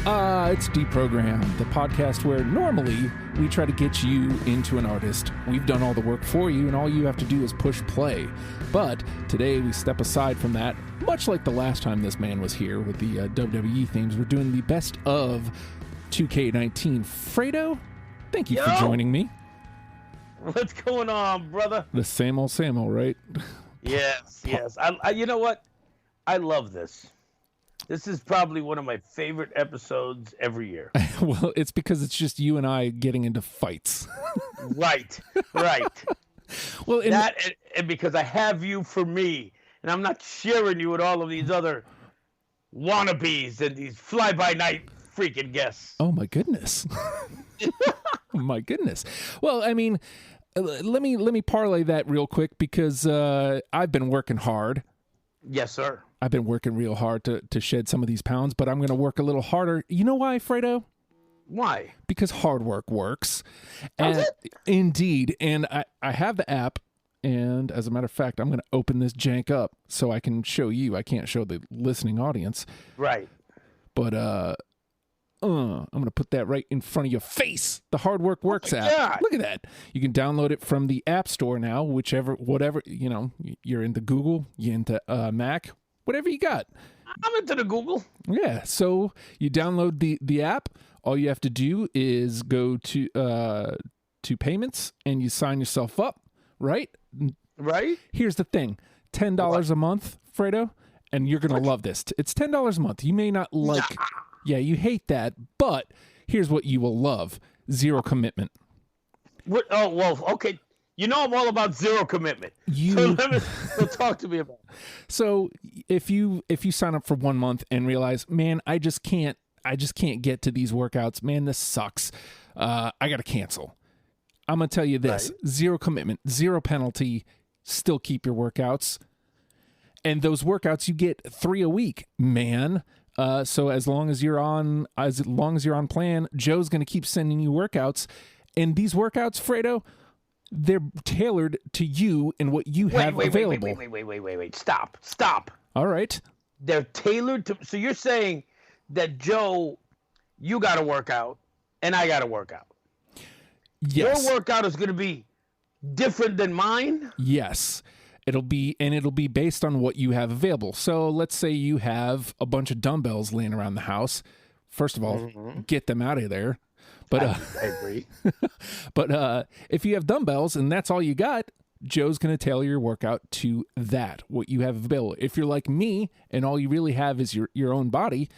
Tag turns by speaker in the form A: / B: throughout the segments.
A: It's Deprogrammed, the podcast where normally we try to get you into an artist. We've done all the work for you, and all you have to do is push play. But today we step aside from that, much like the last time this man was here with the WWE themes. We're doing the best of 2K19. Fredo, thank you for joining me.
B: What's going on, brother?
A: The same old, right?
B: Yes. I you know what? I love this. This is probably one of my favorite episodes every year.
A: Well, it's because it's just you and I getting into fights.
B: Right. Well, and because I have you for me, and I'm not sharing you with all of these other wannabes and these fly-by-night freaking guests.
A: Oh, my goodness. My goodness. Well, I mean, let me parlay that real quick because I've been working hard.
B: Yes, sir.
A: I've been working real hard to shed some of these pounds, but I'm going to work a little harder. You know why, Fredo?
B: Why?
A: Because hard work works.
B: Does it?
A: Indeed. And I have the app, and as a matter of fact, I'm going to open this jank up so I can show you. I can't show the listening audience.
B: Right.
A: But I'm going to put that right in front of your face. The Hard Work Works app.
B: God.
A: Look at that. You can download it from the App Store now, whatever, you're into Google, you're into Mac, whatever you got.
B: I'm into the Google.
A: Yeah, so you download the app. All you have to do is go to payments and you sign yourself up, right?
B: Right.
A: Here's the thing. $10 a month, Fredo, and you're going to love this. It's $10 a month. You may not like... Yeah, you hate that, but here's what you will love. Zero commitment.
B: What? Oh, well, okay. You know I'm all about zero commitment. So talk to me about it.
A: So if you sign up for 1 month and realize, man, I just can't get to these workouts. Man, this sucks. I got to cancel. I'm going to tell you this. Right. Zero commitment, zero penalty, still keep your workouts. And those workouts, you get 3 a week, man. So as long as you're on plan, Joe's going to keep sending you workouts, and these workouts, Fredo, they're tailored to you and what you have available.
B: Wait. Stop.
A: All right.
B: They're tailored to, so you're saying that Joe, you got to work out and I got to work out.
A: Yes.
B: Your workout is going to be different than mine?
A: Yes. It'll be based on what you have available. So let's say you have a bunch of dumbbells laying around the house. First of all, get them out of there. But
B: I agree.
A: But if you have dumbbells and that's all you got, Joe's going to tailor your workout to that, what you have available. If you're like me and all you really have is your own body,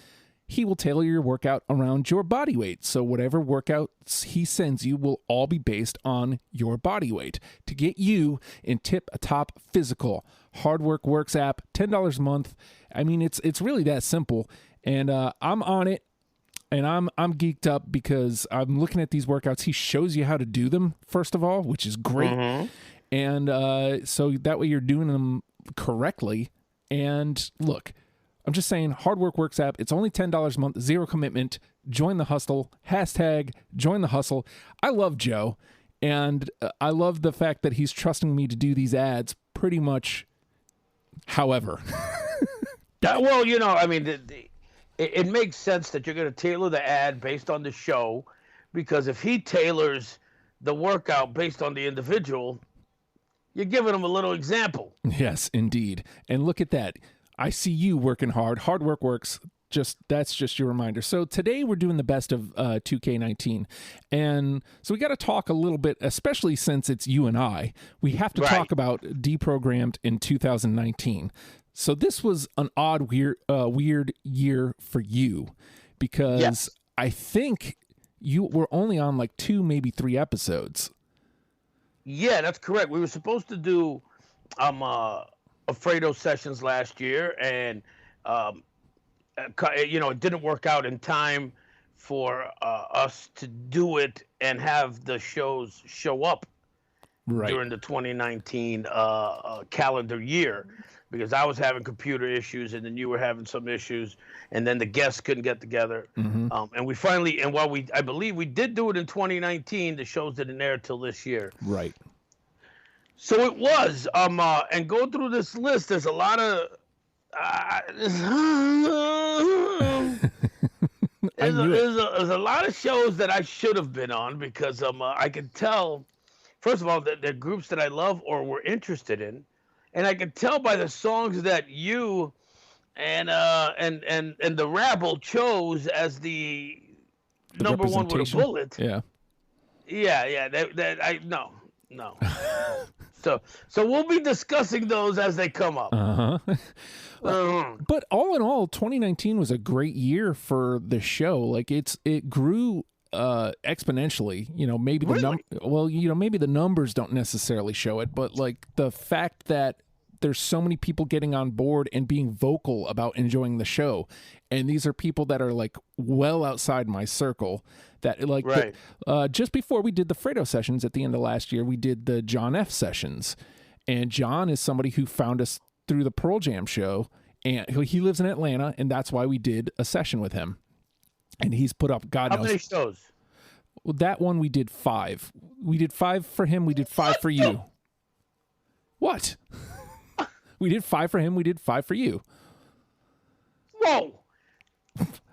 A: he will tailor your workout around your body weight. So whatever workouts he sends you will all be based on your body weight to get you in tip-top physical. Hard Work Works app, $10 a month. I mean, it's really that simple. And I'm on it, and I'm geeked up because I'm looking at these workouts. He shows you how to do them, first of all, which is great. Mm-hmm. And so that way you're doing them correctly. And look, I'm just saying, Hard Work Works app. It's only $10 a month, zero commitment. Join the hustle. Hashtag join the hustle. I love Joe, and I love the fact that he's trusting me to do these ads pretty much however.
B: Well, I mean, it makes sense that you're going to tailor the ad based on the show, because if he tailors the workout based on the individual, you're giving him a little example.
A: Yes, indeed. And look at that. I see you working hard. Hard Work Works. That's just your reminder. So today we're doing the best of 2K19. And so we got to talk a little bit, especially since it's you and I. We have to talk about Deprogrammed in 2019. So this was an odd, weird year for you because I think you were only on like 2, maybe 3 episodes.
B: Yeah, that's correct. We were supposed to do Fredo sessions last year, and it didn't work out in time for us to do it and have the shows show up during the 2019 calendar year, because I was having computer issues and then you were having some issues, and then the guests couldn't get together. Mm-hmm. And we finally, and while I believe we did do it in 2019, the shows didn't air till this year.
A: Right.
B: So it was, and go through this list. There's a lot of, There's a lot of shows that I should have been on because I could tell, first of all, that they're groups that I love or were interested in, and I could tell by the songs that you and the rabble chose as the number one with a bullet.
A: Yeah.
B: Yeah. No. So we'll be discussing those as they come up.
A: But all in all, 2019 was a great year for the show. Like it grew exponentially. Maybe maybe the numbers don't necessarily show it, but like the fact that there's so many people getting on board and being vocal about enjoying the show, and these are people that are like well outside my circle. That like
B: right.
A: Just before we did the Fredo sessions at the end of last year, we did the John F sessions, and John is somebody who found us through the Pearl Jam show, and he lives in Atlanta, and that's why we did a session with him. And he's put up God knows
B: how many shows.
A: Well, that one we did 5. We did 5 for him. We did 5 for you. What? We did 5 for him. We did 5 for you.
B: Whoa!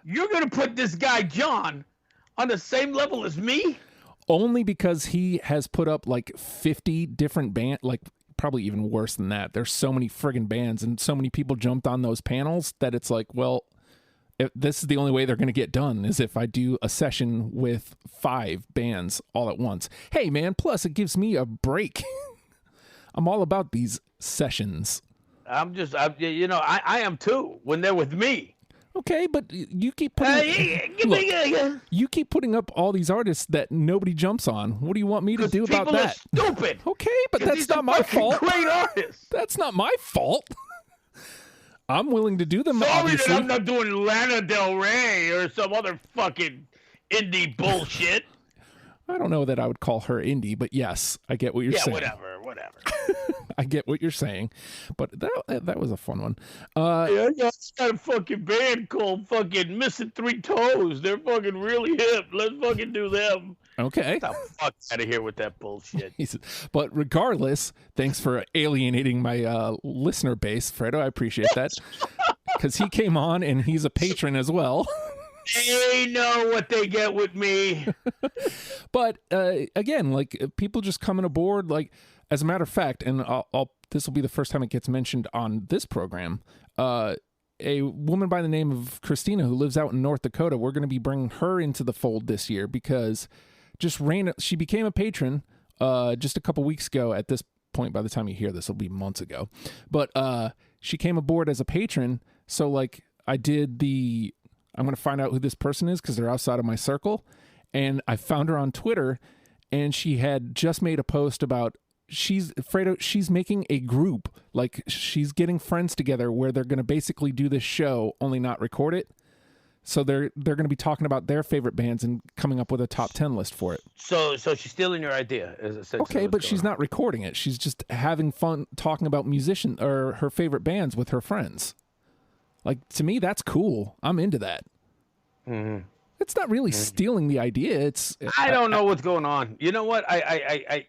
B: You're gonna put this guy John on the same level as me?
A: Only because he has put up like 50 different bands, like probably even worse than that. There's so many friggin' bands and so many people jumped on those panels that it's like, well, if this is the only way they're going to get done is if I do a session with 5 bands all at once. Hey, man, plus it gives me a break. I'm all about these sessions.
B: I am too when they're with me.
A: Okay, but you keep putting you keep putting up all these artists that nobody jumps on. What do you want me to do about that?
B: People are stupid.
A: Okay, but that's not my fault.
B: Great artists.
A: That's not my fault. I'm willing to do them.
B: Sorry
A: obviously.
B: that I'm not doing Lana Del Rey or some other fucking indie bullshit.
A: I don't know that I would call her indie, but yes, I get what you're saying.
B: Whatever.
A: I get what you're saying, but that was a fun one.
B: I got a fucking band called fucking Missing 3 Toes. They're fucking really hip. Let's fucking do them.
A: Okay.
B: Get the fuck out of here with that bullshit.
A: But regardless, thanks for alienating my listener base, Fredo. I appreciate that because he came on and he's a patron as well.
B: They know what they get with me.
A: But again, like people just coming aboard, like. As a matter of fact, and this will be the first time it gets mentioned on this program, a woman by the name of Christina who lives out in North Dakota, we're going to be bringing her into the fold this year because she became a patron just a couple weeks ago. At this point, by the time you hear this, it'll be months ago. But she came aboard as a patron. So like I'm going to find out who this person is because they're outside of my circle. And I found her on Twitter and she had just made a post about she's making a group, like she's getting friends together where they're going to basically do this show, only not record it. So they're going to be talking about their favorite bands and coming up with a top 10 list for it.
B: So she's stealing your idea.
A: Okay, but she's not recording it. She's just having fun talking about musicians or her favorite bands with her friends. Like, to me, that's cool. I'm into that.
B: Mm-hmm.
A: It's not really stealing the idea.
B: I don't know what's going on. You know what? I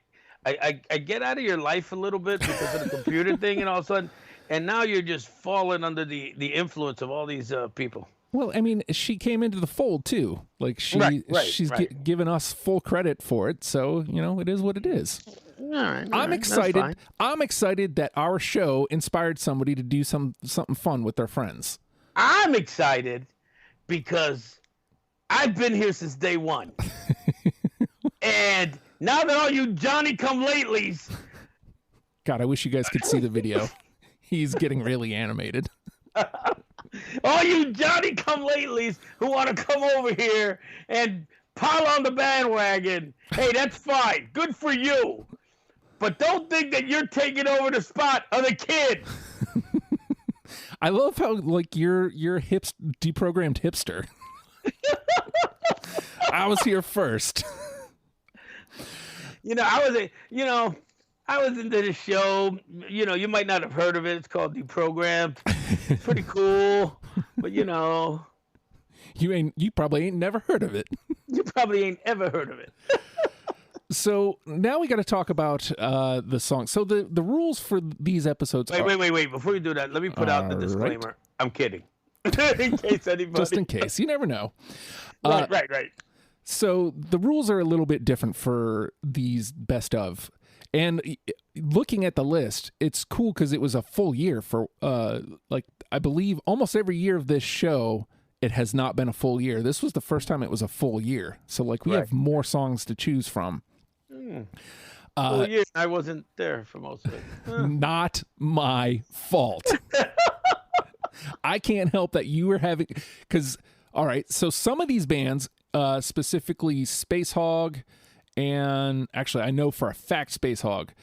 B: get out of your life a little bit because of the computer thing, and all of a sudden, and now you're just falling under the influence of all these people.
A: Well, I mean, she came into the fold too. Like she's given us full credit for it, so it is what it is.
B: All right,
A: I'm excited. I'm excited that our show inspired somebody to do something fun with their friends.
B: I'm excited because I've been here since day one, and now that all you Johnny-come-latelys...
A: God, I wish you guys could see the video. He's getting really animated.
B: All you Johnny-come-latelys who want to come over here and pile on the bandwagon, hey, that's fine. Good for you. But don't think that you're taking over the spot of the kids.
A: I love how, like, you're deprogrammed hipster. I was here first.
B: I was into this show. You might not have heard of it. It's called Deprogrammed. It's pretty cool, but you
A: probably ain't never heard of it.
B: You probably ain't ever heard of it.
A: So now we got to talk about the song. So the rules for these episodes.
B: Wait! Before you do that, let me put out the disclaimer. Right. I'm kidding. In case anybody.
A: Just in case, you never know.
B: Right.
A: So the rules are a little bit different for these best of. And looking at the list, it's cool because it was a full year for, like, I believe almost every year of this show, it has not been a full year. This was the first time it was a full year. So, like, we have more songs to choose from.
B: Full year, I wasn't there for most of it.
A: Not my fault. I can't help that you were having, because, all right, so some of these bands, specifically Space Hog, and actually I know for a fact Space Hog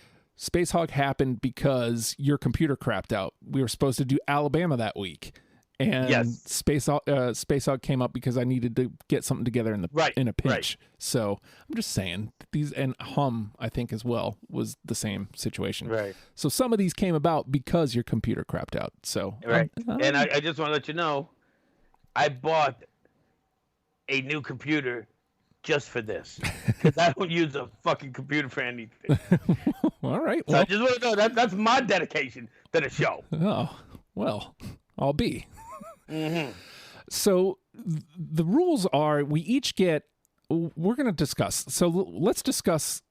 A: happened because your computer crapped out. We were supposed to do Alabama that week, and Space Hog came up because I needed to get something together in a pinch. Right. So I'm just saying these, and Hum I think as well was the same situation.
B: Right.
A: So some of these came about because your computer crapped out. So
B: right. And I just want to let you know, I bought a new computer just for this, because I don't use a fucking computer for anything.
A: All right.
B: So I just want to know that's my dedication to the show.
A: Oh, well, I'll be. So the rules are we each get, we're going to discuss. So let's discuss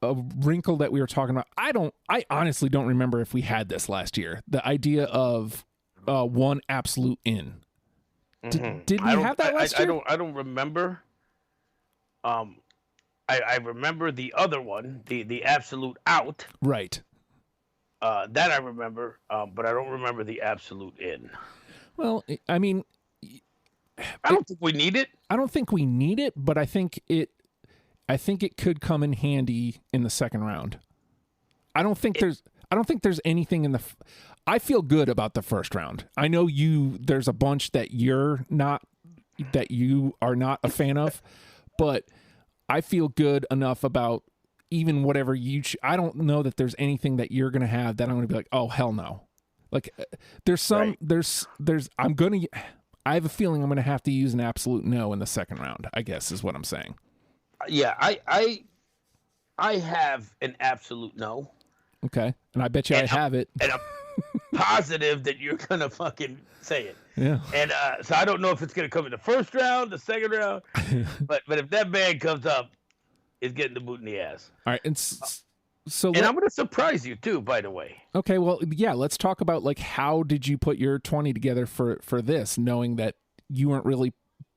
A: a wrinkle that we were talking about. I honestly don't remember if we had this last year. The idea of one absolute in. Did we have that last year?
B: I don't remember. I remember the other one, the absolute out.
A: Right.
B: That I remember, but I don't remember the absolute in.
A: Well, I mean,
B: I don't think we need it.
A: I don't think we need it, but I think it could come in handy in the second round. I don't think there's anything in the. I feel good about the first round. I know there's a bunch that you are not a fan of, but I feel good enough about even whatever I don't know that there's anything that you're going to have that I'm going to be like, oh, hell no. Like there's some, right. I have a feeling I'm going to have to use an absolute no in the second round, I guess is what I'm saying.
B: Yeah. I have an absolute no.
A: Okay. And I bet you I have it.
B: And I'm positive that you're going to fucking say it.
A: Yeah.
B: And so I don't know if it's going to come in the first round, the second round, but if that band comes up, it's getting the boot in the ass.
A: All right. And
B: I'm going to surprise you too, by the way.
A: Okay. Well, yeah, let's talk about like, how did you put your 20 together for this, knowing that you weren't really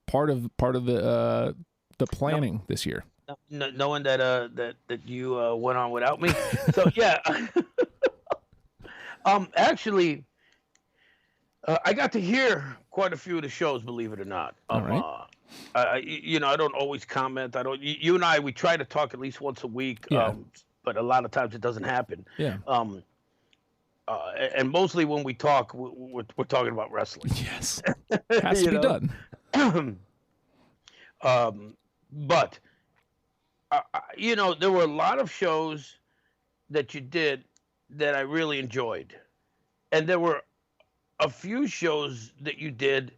A: part of the planning this year?
B: Knowing that you went on without me. So yeah, actually, I got to hear quite a few of the shows, believe it or not.
A: All right.
B: I don't always comment. You and I, we try to talk at least once a week.
A: Yeah.
B: But a lot of times it doesn't happen.
A: Yeah.
B: And mostly when we talk, we're talking about wrestling.
A: Yes. Has to be done.
B: But there were a lot of shows that you did that I really enjoyed, and there were a few shows that you did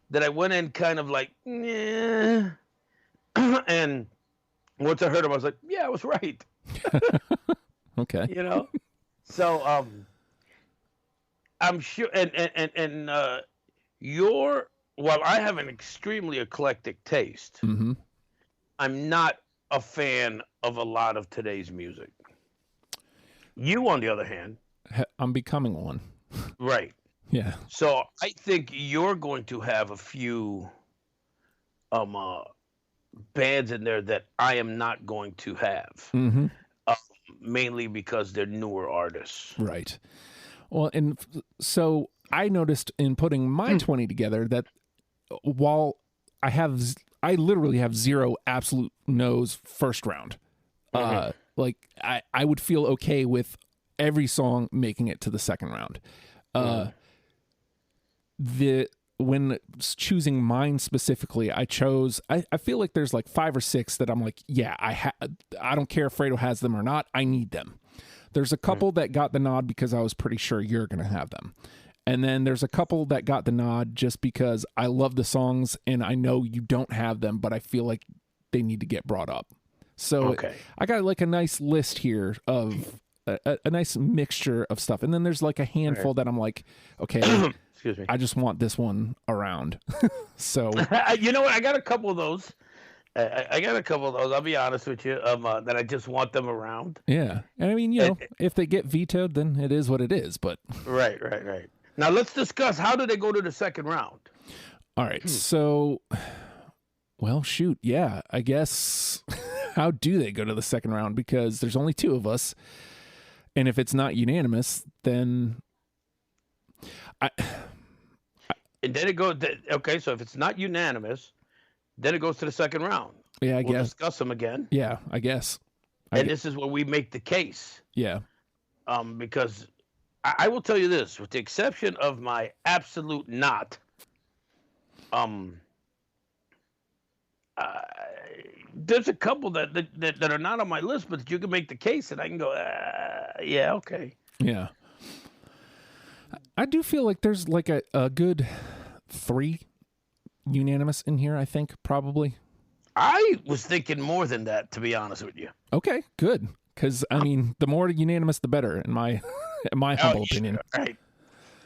B: that I went in kind of like, yeah. And once I heard them, I was like, yeah, I was right.
A: Okay.
B: So I'm sure, and while I have an extremely eclectic taste,
A: mm-hmm.
B: I'm not a fan of a lot of today's music. You, on the other hand,
A: I'm becoming one.
B: Right.
A: Yeah.
B: So I think you're going to have a few bands in there that I am not going to have.
A: Mm-hmm.
B: Mainly because they're newer artists.
A: Right. Well, and so I noticed in putting my 20 together that while I literally have 0 absolute no's first round.
B: Mm-hmm.
A: Like I would feel okay with every song making it to the second round. When choosing mine specifically, I feel like there's like 5 or 6 that I'm like, yeah, I don't care if Fredo has them or not. I need them. There's a couple that got the nod because I was pretty sure you're going to have them. And then there's a couple that got the nod just because I love the songs and I know you don't have them, but I feel like they need to get brought up. So I got like a nice list here of a nice mixture of stuff. And then there's like a handful that I'm like, okay,
B: Excuse me.
A: I just want this one around. So
B: you know what? I got a couple of those. I got a couple of those. I'll be honest with you. That I just want them around.
A: yeah, and I mean, if they get vetoed, then it is what it is. But
B: right. Now let's discuss, how do they go to the second round?
A: All right. So, well, shoot. Yeah, I guess. How do they go to the second round? Because there's only 2 of us, and if it's not unanimous, then
B: and then it goes. Okay, so if it's not unanimous, then it goes to the second round.
A: Yeah, I
B: we'll
A: guess.
B: Discuss them again.
A: Yeah, I guess.
B: This is where we make the case.
A: Yeah.
B: Because I will tell you this, with the exception of my absolute not, there's a couple that are not on my list, but you can make the case, and I can go, yeah, okay.
A: Yeah. I do feel like there's like a good 3 unanimous in here, I think, probably.
B: I was thinking more than that, to be honest with you.
A: Okay, good. Because, I mean, the more unanimous, the better, in my humble opinion.
B: Right.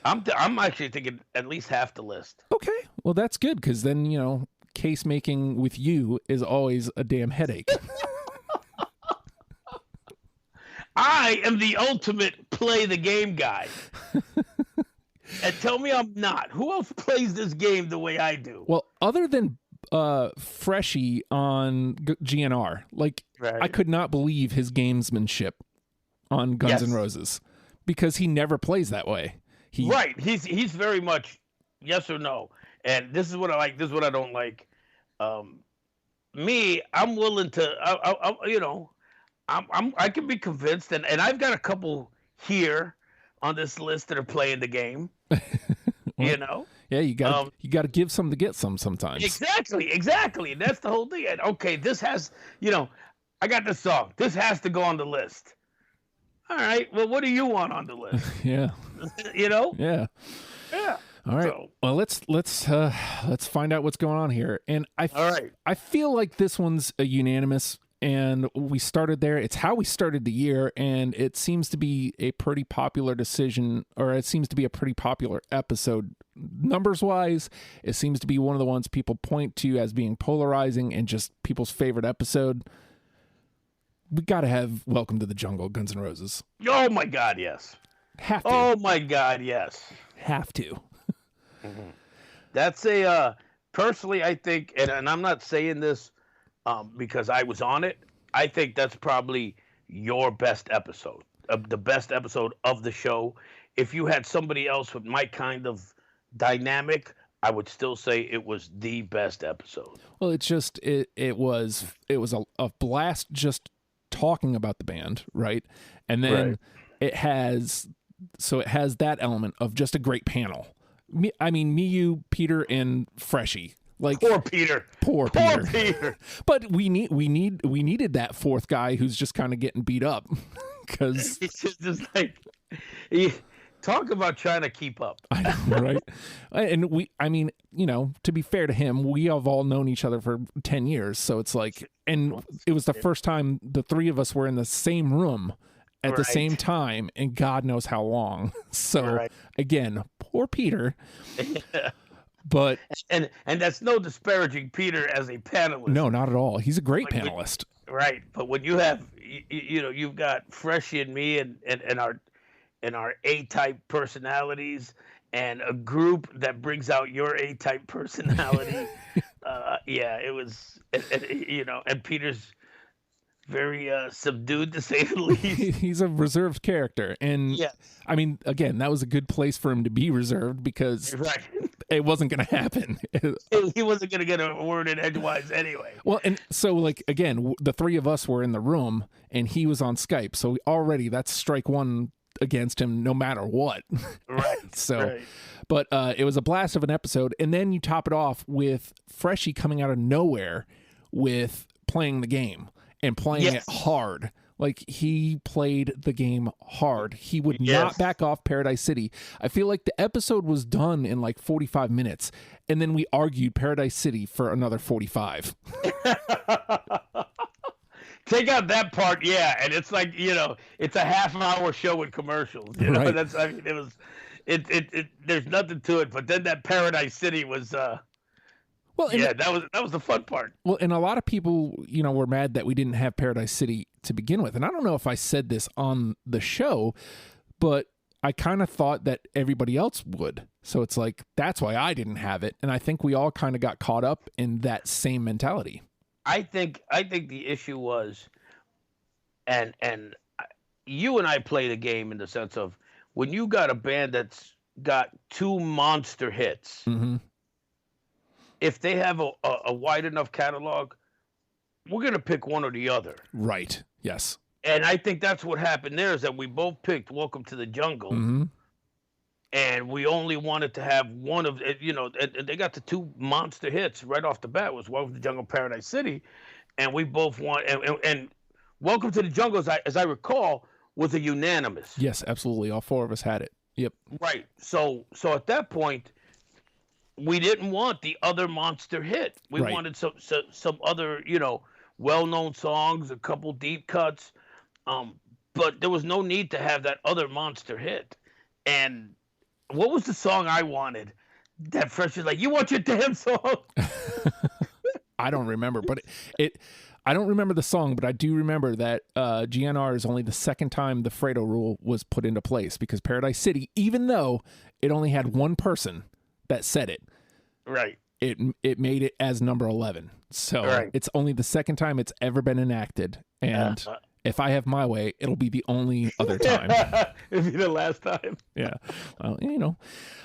B: I'm actually thinking at least half the list.
A: Okay, well, that's good, because then, case making with you is always a damn headache.
B: I am the ultimate play the game guy. And tell me I'm not. Who else plays this game the way I do?
A: Well, other than Freshie on GNR, like, right. I could not believe his gamesmanship on Guns N' Roses, because he never plays that way.
B: Right. He's very much yes or no. And this is what I like. This is what I don't like. Me, I'm willing to. I can be convinced, and I've got a couple here on this list that are playing the game. Well,
A: yeah, you got to give some to get some sometimes.
B: Exactly. That's the whole thing. And okay, this has, I got this song. This has to go on the list. All right. Well, what do you want on the list?
A: Yeah.
B: Yeah.
A: Yeah. All right. So, well, let's find out what's going on here. And I feel like this one's a unanimous, and we started there. It's how we started the year, and it seems to be a pretty popular decision, or it seems to be a pretty popular episode. Numbers wise, it seems to be one of the ones people point to as being polarizing and just people's favorite episode. We got to have Welcome to the Jungle, Guns N' Roses.
B: Oh my God, yes.
A: Have to.
B: Oh my God, yes.
A: Have to.
B: Mm-hmm. That's personally, I think, and I'm not saying this because I was on it. I think that's probably your best episode, the best episode of the show. If you had somebody else with my kind of dynamic, I would still say it was the best episode.
A: Well, it's just it was a blast just talking about the band, right? And then it has that element of just a great panel. Me, you, Peter, and Freshie. Like
B: poor Peter.
A: But we needed that 4th guy who's just kind of getting beat up, because
B: it's just like, talk about trying to keep up.
A: I know, right? And to be fair to him, we have all known each other for 10 years, so it's like, and it was the first time the 3 of us were in the same room at the same time, and God knows how long. So again, poor Peter. But
B: and that's no disparaging Peter as a panelist.
A: No, not at all. He's a great panelist.
B: But when you have you've got Freshie and me and our A-type personalities, and a group that brings out your A-type personality. It was and Peter's very subdued, to say the least.
A: He's a reserved character, and again, that was a good place for him to be reserved, because it wasn't going to happen.
B: He wasn't going to get a word in edgewise anyway.
A: Well, and so again, the 3 of us were in the room, and he was on Skype, so already that's strike 1 against him, no matter what. But it was a blast of an episode, and then you top it off with Freshie coming out of nowhere with playing the game. And playing it hard. Like, he played the game hard. He would not back off Paradise City. I feel like the episode was done in like 45 minutes, and then we argued Paradise City for another 45.
B: Take out that part, and it's like, it's a half-hour show with commercials. That's, it was, There's nothing to it. But then that Paradise City was.
A: Well,
B: yeah, that was the fun part.
A: Well, and a lot of people, were mad that we didn't have Paradise City to begin with. And I don't know if I said this on the show, but I kind of thought that everybody else would. So it's like, that's why I didn't have it. And I think we all kind of got caught up in that same mentality.
B: I think the issue was, and you and I played a game in the sense of when you got a band that's got 2 monster hits,
A: mm-hmm.
B: if they have a wide enough catalog, we're going to pick one or the other.
A: Right. Yes.
B: And I think that's what happened there is that we both picked Welcome to the Jungle.
A: Mm-hmm.
B: And we only wanted to have one of, and they got the 2 monster hits right off the bat was Welcome to the Jungle, Paradise City. And we both want, and Welcome to the Jungle, as I recall, was a unanimous.
A: Yes, absolutely. All 4 of us had it. Yep.
B: Right. So at that point, we didn't want the other monster hit. We wanted some other, well-known songs, a couple deep cuts. But there was no need to have that other monster hit. And what was the song I wanted? That Fresh was like, you want your damn song?
A: I don't remember, but I don't remember the song, but I do remember that GNR is only the second time the Fredo rule was put into place because Paradise City, even though it only had one person that said it,
B: right,
A: it made it as number 11. So it's only the second time it's ever been enacted, and if I have my way, it'll be the only other time.
B: It'll be the last time.
A: Yeah, well,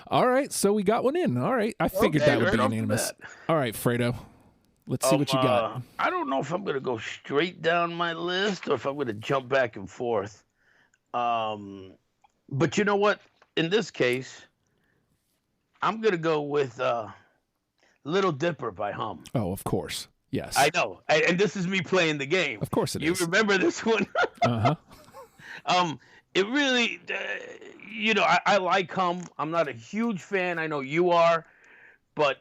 A: All right, so we got one in. All right, I figured that would be unanimous. All right, Fredo. Let's see what you got.
B: I don't know if I'm going to go straight down my list or if I'm going to jump back and forth. But you know what? In this case, I'm going to go with Little Dipper by Hum.
A: Oh, of course. Yes.
B: I know. And this is me playing the game.
A: Of course it is.
B: You remember this one?
A: Uh-huh.
B: It really, I like Hum. I'm not a huge fan. I know you are. But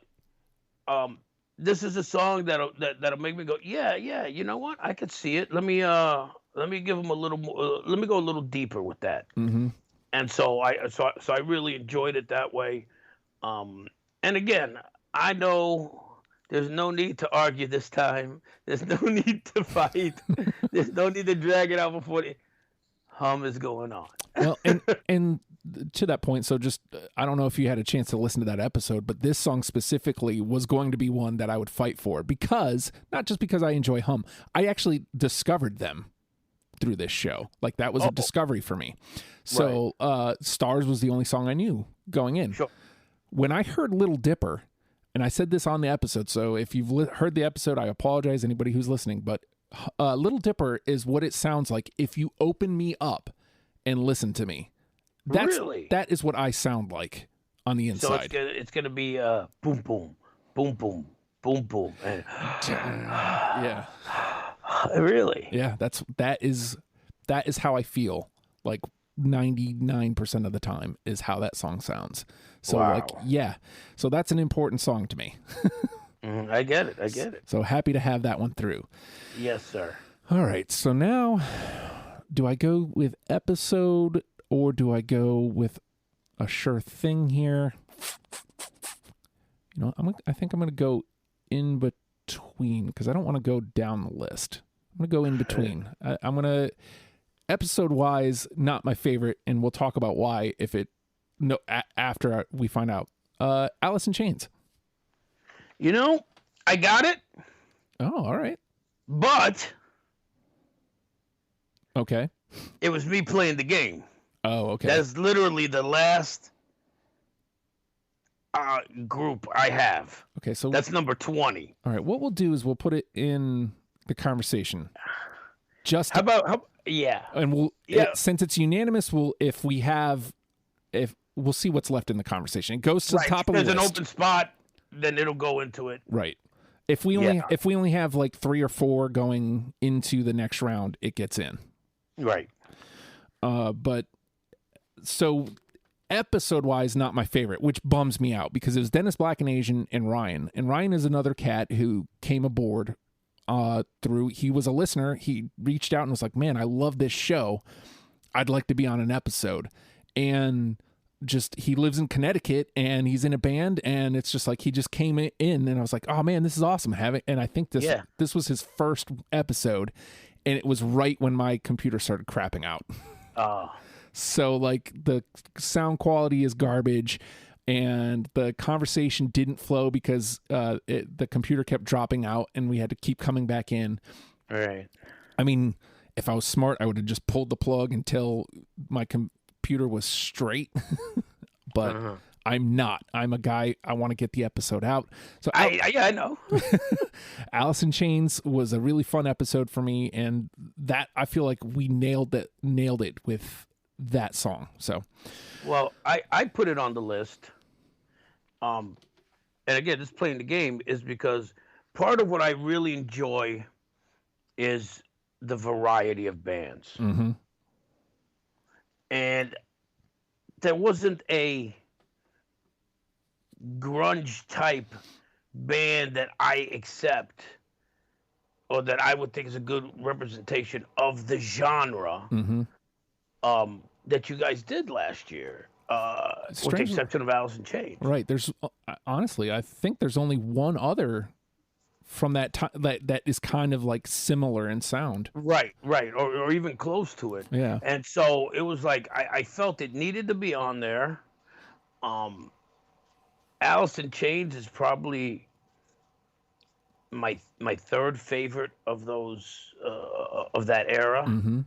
B: this is a song that'll make me go, yeah, you know what? I could see it. Let me give them a little more, let me go a little deeper with that.
A: Mm-hmm.
B: And so I really enjoyed it that way. And again, I know there's no need to argue this time. There's no need to fight. There's no need to drag it out before the Hum is going on.
A: Well, and to that point, so just, I don't know if you had a chance to listen to that episode, but this song specifically was going to be one that I would fight for because, not just because I enjoy Hum, I actually discovered them through this show. Like that was a discovery for me. So Stars was the only song I knew going in.
B: Sure.
A: When I heard Little Dipper, and I said this on the episode, so if you've heard the episode, I apologize anybody who's listening, but Little Dipper is what it sounds like if you open me up and listen to me. That is what I sound like on the inside.
B: So it's gonna be boom boom boom boom boom boom. And
A: yeah.
B: Really?
A: Yeah, that is how I feel. Like 99% of the time is how that song sounds. So so that's an important song to me.
B: I get it.
A: So happy to have that one through.
B: Yes, sir.
A: All right. So now, do I go with episode or do I go with a sure thing here? I think I'm going to go in between because I don't want to go down the list. I'm going to go in between. I'm going to, episode wise, not my favorite, and we'll talk about why after we find out. Alice in Chains.
B: I got it.
A: Oh, all right.
B: But
A: okay,
B: it was me playing the game.
A: Oh, okay.
B: That's literally the last group I have.
A: Okay, so
B: that's number 20.
A: All right, what we'll do is we'll put it in the conversation. Just
B: yeah,
A: and we'll since it's unanimous, we'll see what's left in the conversation. It goes to the top of the list.
B: If there's an open spot, then it'll go into it.
A: Right. If we only have like 3 or 4 going into the next round, it gets in.
B: Right.
A: But so episode wise, not my favorite, which bums me out because it was Dennis Black and Asian and Ryan. And Ryan is another cat who came aboard he was a listener. He reached out and was like, man, I love this show. I'd like to be on an episode. And he lives in Connecticut and he's in a band, and it's just like he just came in and I was like, oh man, this is awesome. And I think this was his first episode, and it was right when my computer started crapping out. So like the sound quality is garbage, and the conversation didn't flow because the computer kept dropping out, and we had to keep coming back in.
B: Right.
A: I mean, if I was smart, I would have just pulled the plug until my computer was straight, but I'm not. I'm a guy. I want to get the episode out. So
B: I know.
A: Alice in Chains was a really fun episode for me, and that I feel like we nailed it with that song. So,
B: well, I put it on the list. And again, just playing the game is because part of what I really enjoy is the variety of bands.
A: Mm-hmm.
B: And there wasn't a grunge type band that I accept or that I would think is a good representation of the genre that you guys did last year, with the exception of Alice in Chains.
A: Right. There's honestly, I think there's only one other from that time that is kind of like similar in sound.
B: Right, or even close to it.
A: Yeah.
B: And so it was like I felt it needed to be on there. Alice in Chains is probably my third favorite of those of that era.
A: Mm-hmm.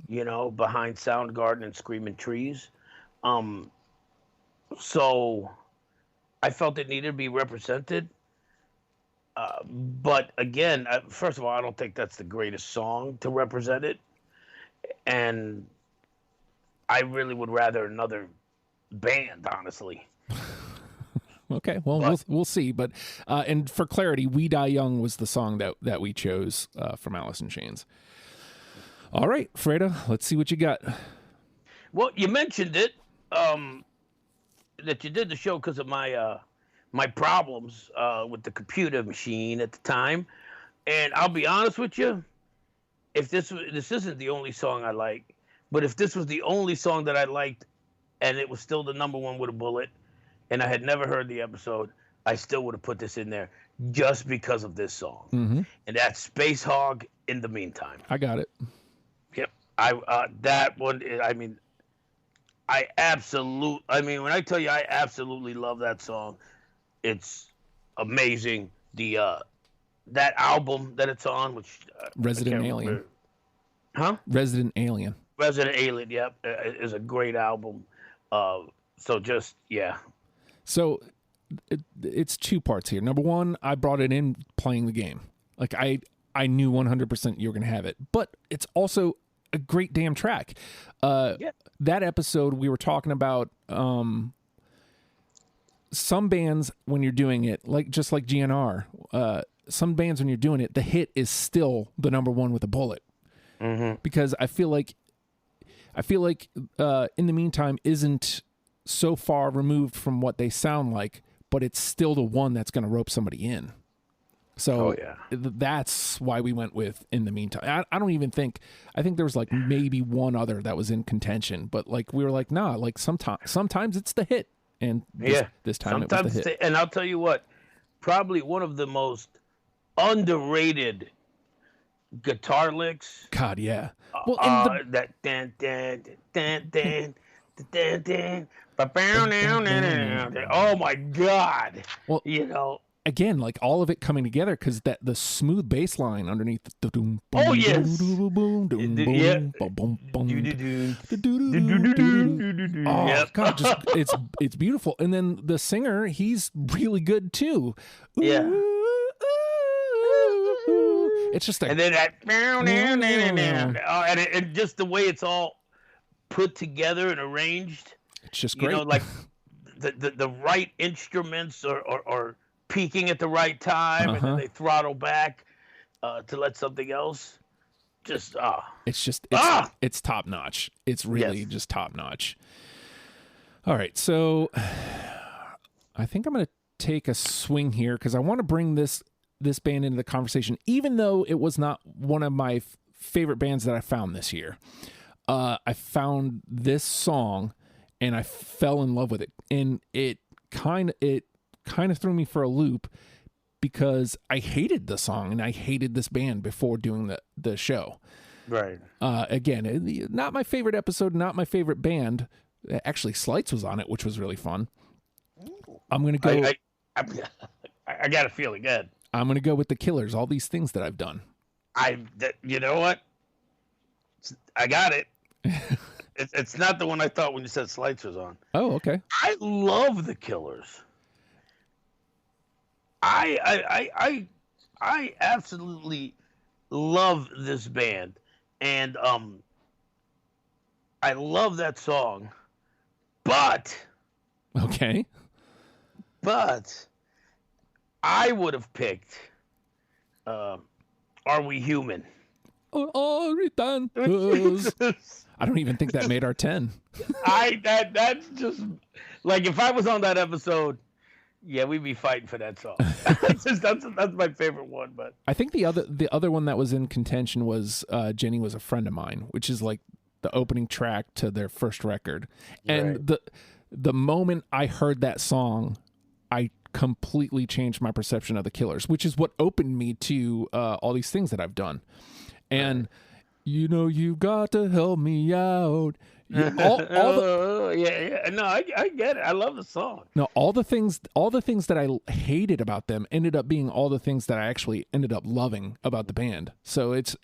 B: You know, behind Soundgarden and Screaming Trees. So I felt it needed to be represented. But again, first of all, I don't think that's the greatest song to represent it. And I really would rather another band, honestly.
A: Okay, well, we'll see. But and for clarity, "We Die Young" was the song that we chose from Alice in Chains. All right, Fredo, let's see what you got.
B: Well, you mentioned it, that you did the show because of my my problems with the computer machine at the time. And I'll be honest with you, if this isn't the only song I like, but if this was the only song that I liked and it was still the number one with a bullet and I had never heard the episode, I still would have put this in there just because of this song.
A: Mm-hmm.
B: And that's Space Hog, In the Meantime.
A: I got it.
B: Yep. That one, I mean, when I tell you I absolutely love that song, it's amazing. That album that it's on, which
A: Resident Alien.
B: Huh?
A: Resident Alien.
B: Resident Alien, yep, is a great album. So just, yeah.
A: So it's two parts here. Number one, I brought it in playing the game. Like I knew 100% you were going to have it, but it's also a great damn track. That episode we were talking about, some bands when you're doing it, just like GNR, some bands when you're doing it, the hit is still the number one with a bullet.
B: Mm-hmm.
A: Because I feel like In the Meantime isn't so far removed from what they sound like, but it's still the one that's going to rope somebody in. So that's why we went with In the Meantime. I don't even think, I think there was like maybe one other that was in contention, but like we were like, nah, like sometimes it's the hit. And this time sometimes it was the hit.
B: And I'll tell you what, probably one of the most underrated guitar licks.
A: God, yeah.
B: Well, that dan dan dan dan dan dan. Oh my God!
A: Well,
B: you know,
A: again, like all of it coming together because the smooth bass line underneath.
B: Oh yes.
A: Oh God, it's beautiful. And then the singer, he's really good too.
B: Yeah.
A: It's just
B: and then that and just the way it's all put together and arranged.
A: It's just great.
B: You know, like the right instruments are peaking at the right time, and then they throttle back to let something else.
A: It's top notch. It's really just top notch. All right, so I think I'm going to take a swing here because I want to bring this band into the conversation, even though it was not one of my favorite bands that I found this year. I found this song, and I fell in love with it. And it kind of threw me for a loop because I hated the song and I hated this band before doing the show.
B: Right.
A: Again, not my favorite episode, not my favorite band. Actually, Slights was on it, which was really fun. I'm going to go...
B: I got a feeling good.
A: I'm going to go with the Killers, All These Things That I've Done.
B: You know what? I got it. It's not the one I thought when you said Slights was on.
A: Oh, okay.
B: I love the Killers. I absolutely love this band, and I love that song, but I would have picked Are We Human?
A: Oh, return. I don't even think that made our 10.
B: That's just like if I was on that episode, yeah, we'd be fighting for that song. that's my favorite one. But
A: I think the other one that was in contention was Jenny Was a Friend of Mine, which is like the opening track to their first record. And
B: right.
A: the moment I heard that song, I completely changed my perception of the Killers, which is what opened me to All These Things That I've Done. And you know, you got to help me out. No,
B: I get it. I love the song.
A: No, all the things that I hated about them ended up being all the things that I actually ended up loving about the band. So it's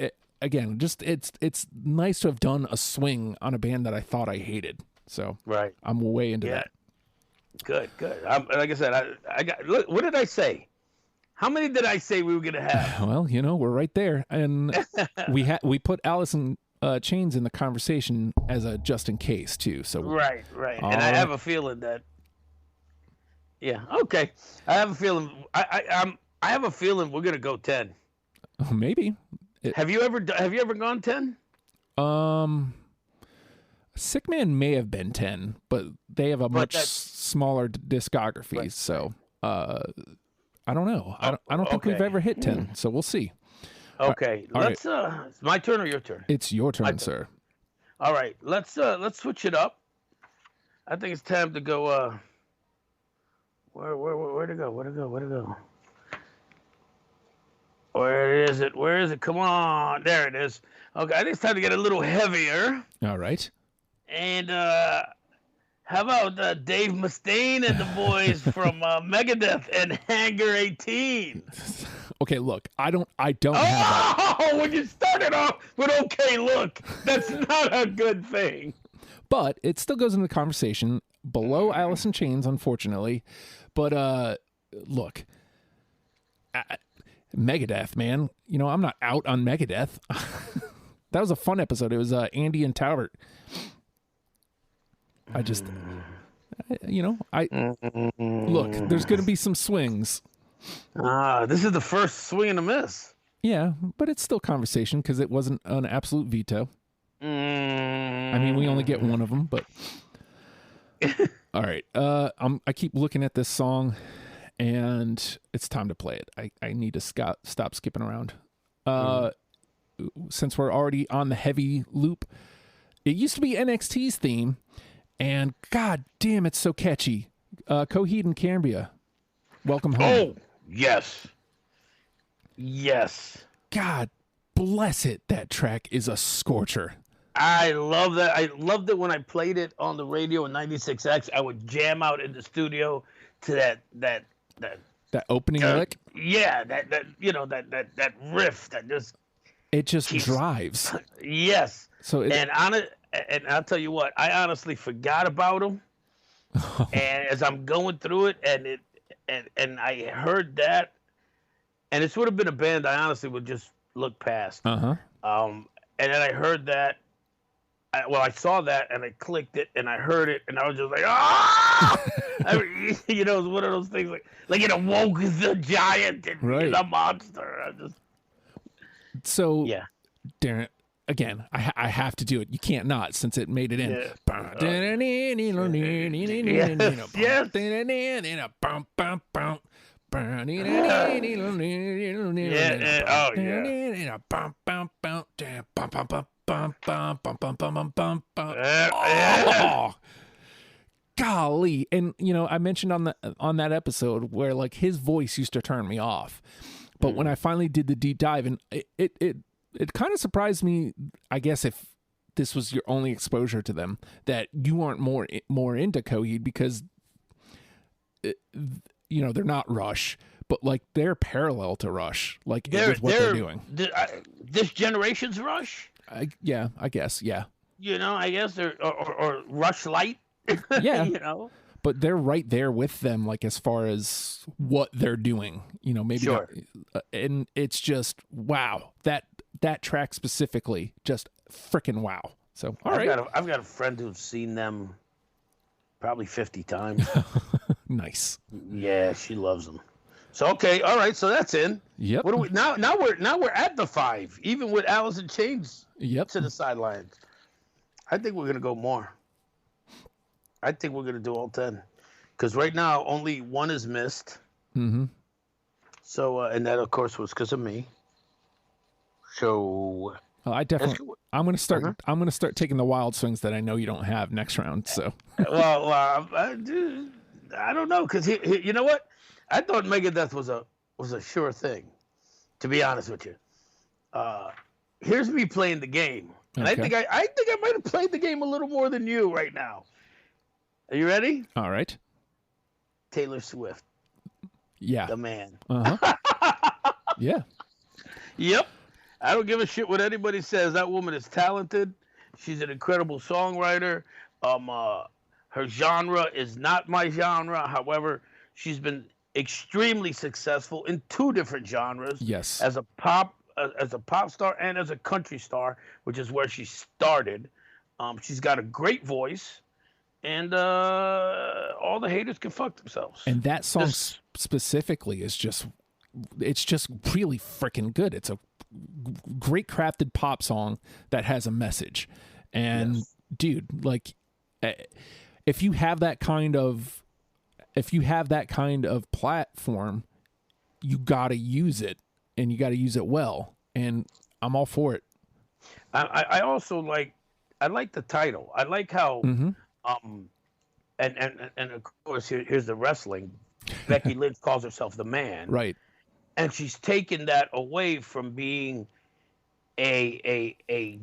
A: nice to have done a swing on a band that I thought I hated. So
B: right,
A: I'm way into that.
B: Good. Like I said, I got. Look, what did I say? How many did I say we were gonna have?
A: Well, we're right there, and we put Allison Chains in the conversation as a just in case too. So
B: right, and I have a feeling that. Yeah. Okay. I have a feeling. I have a feeling we're gonna go 10.
A: Maybe.
B: Have you ever gone 10?
A: Sick Man may have been 10, but they have a much smaller discography. Right. So I don't know. I don't think we've ever hit 10. So we'll see.
B: Okay, let's. It's my turn or your turn?
A: It's your turn, sir.
B: All right, let's switch it up. I think it's time to go. Where to go? Where is it? Come on, there it is. Okay, I think it's time to get a little heavier.
A: All right.
B: And how about Dave Mustaine and the boys from Megadeth and Hangar 18?
A: Okay, look, I don't have that.
B: Oh, when you started off with okay, look, that's not a good thing.
A: But it still goes into the conversation below Alice in Chains, unfortunately. But look, Megadeth, man. I'm not out on Megadeth. That was a fun episode. It was Andy and Talbert. I just, look, there's going to be some swings.
B: This is the first swing and a miss.
A: Yeah, but it's still conversation because it wasn't an absolute veto. I mean, we only get one of them, but all right. I keep looking at this song, and it's time to play it. I need to stop skipping around. Since we're already on the heavy loop, it used to be NXT's theme. And god damn, it's so catchy. Coheed and Cambria, Welcome Home.
B: Oh, yes.
A: God bless it. That track is a scorcher.
B: I love that. I loved it when I played it on the radio in 96X. I would jam out in the studio to that
A: opening lick.
B: Yeah, that riff that just
A: drives.
B: Yes.
A: So
B: and I'll tell you what, I honestly forgot about him. And as I'm going through it, and I heard that, and this would have been a band I honestly would just look past. And then I heard that. I saw that, and I clicked it, and I heard it, and I was just like, ah! It was one of those things like it awoke the giant and the monster.
A: So,
B: yeah,
A: Darren. Again, I have to do it. You can't not, since it made it in.
B: Yes.
A: golly. And I mentioned on that episode where like his voice used to turn me off, but when I finally did the deep dive, and it kind of surprised me, I guess, if this was your only exposure to them, that you aren't more into Coheed, because they're not Rush, but like they're parallel to Rush, like with what they're doing.
B: This generation's Rush.
A: I guess, yeah.
B: I guess they're or Rush Light.
A: Yeah, but they're right there with them, like as far as what they're doing. Maybe
B: sure.
A: And it's just wow, that track specifically, just freaking wow. So
B: I've got a friend who's seen them probably 50 times.
A: Nice.
B: Yeah, she loves them. So okay, all right, so that's in.
A: Yep.
B: What do we now we're at the 5, even with Alice in Chains to the sidelines. I think we're gonna go more. I think we're gonna do all 10, because right now only one is missed.
A: Mm-hmm.
B: So and that of course was because of me. So
A: I'm gonna start. Uh-huh. I'm gonna start taking the wild swings that I know you don't have next round. So
B: well, I don't know, because you know what? I thought Megadeth was a sure thing, to be honest with you. Here's me playing the game, and okay. I think I might have played the game a little more than you right now. Are you ready?
A: All right.
B: Taylor Swift.
A: Yeah.
B: The man.
A: Uh-huh. Yeah.
B: Yep. I don't give a shit what anybody says. That woman is talented. She's an incredible songwriter. Her genre is not my genre. However, she's been extremely successful in 2 different genres.
A: Yes.
B: As a pop star and as a country star, which is where she started. She's got a great voice, and all the haters can fuck themselves.
A: And that song specifically is it's just really freaking good. It's a great crafted pop song that has a message. And dude, like, if you have that kind of platform, you got to use it, and you got to use it well. And I'm all for it.
B: I also like the title. I like how and of course here's the wrestling. Becky Lynch calls herself the man.
A: Right.
B: And she's taken that away from being a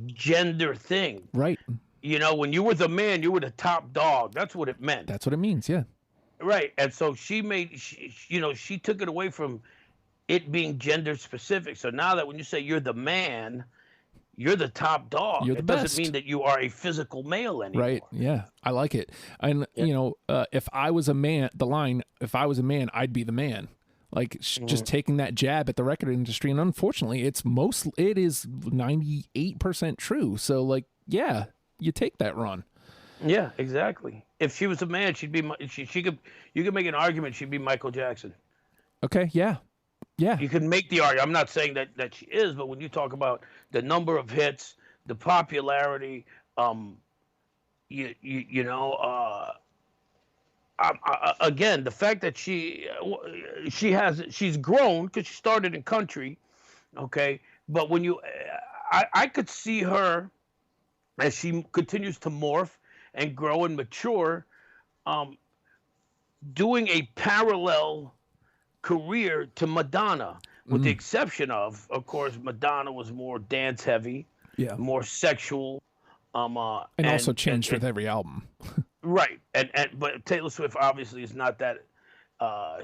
B: gender thing.
A: Right.
B: When you were the man, you were the top dog. That's what it meant.
A: That's what it means, yeah.
B: Right. And so she took it away from it being gender specific. So now that when you say you're the man, you're the top dog.
A: You're the best.
B: Doesn't mean that you are a physical male anymore.
A: Right. Yeah. I like it. And if I was a man, if I was a man, I'd be the man. Like just taking that jab at the record industry, and unfortunately, it is 98% true. So like, yeah, you take that run.
B: Yeah, exactly. If she was a man, she'd be. You could make an argument she'd be Michael Jackson.
A: Okay. Yeah. Yeah.
B: You can make the argument. I'm not saying that she is, but when you talk about the number of hits, the popularity, again, the fact that she's grown, because she started in country, okay. But when I could see her as she continues to morph and grow and mature, doing a parallel career to Madonna, with the exception of course, Madonna was more dance heavy, more sexual, and
A: also changed with every album.
B: Right, but Taylor Swift obviously is not that.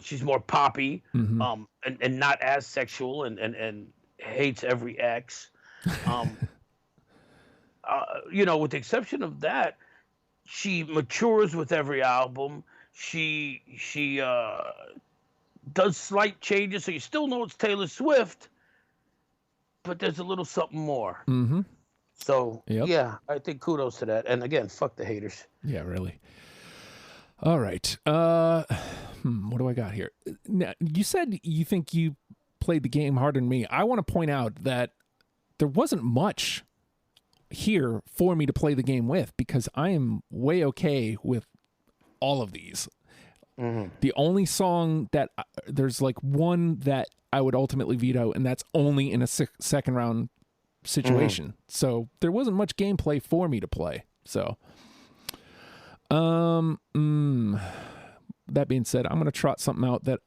B: She's more poppy, and not as sexual, and hates every ex. With the exception of that, she matures with every album. She does slight changes, so you still know it's Taylor Swift, but there's a little something more.
A: Mm-hmm.
B: So, yeah, I think kudos to that. And again, fuck the haters.
A: Yeah, really. All right. What do I got here? Now, you said you think you played the game harder than me. I want to point out that there wasn't much here for me to play the game with, because I am way okay with all of these. Mm-hmm. The only song that there's like one that I would ultimately veto, and that's only in a second round situation. So there wasn't much gameplay for me to play. So, That being said, I'm going to trot something out that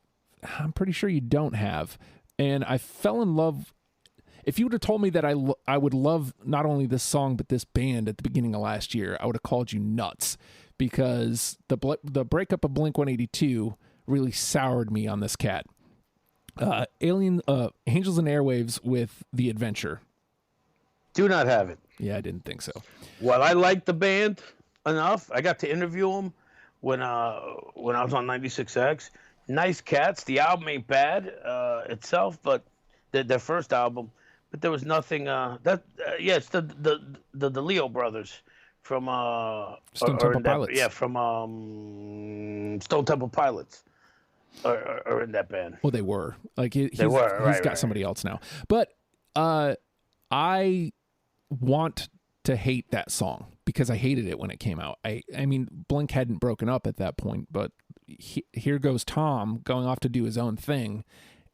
A: I'm pretty sure you don't have. And I fell in love. If you would have told me that I would love not only this song, but this band at the beginning of last year, I would have called you nuts, because the breakup of Blink-182 really soured me on this cat. Angels and Airwaves with The Adventure.
B: Do not have it.
A: Yeah, I didn't think so.
B: Well, I like the band enough. I got to interview them when I was on 96X. Nice cats. The album ain't bad itself, but their first album. But there was nothing. It's the Leo brothers from
A: Stone Temple Pilots.
B: Yeah, from Stone Temple Pilots are in that band.
A: Well, they were. He's got somebody else now. But I want to hate that song because I hated it when it came out. I mean, Blink hadn't broken up at that point, but here goes Tom going off to do his own thing,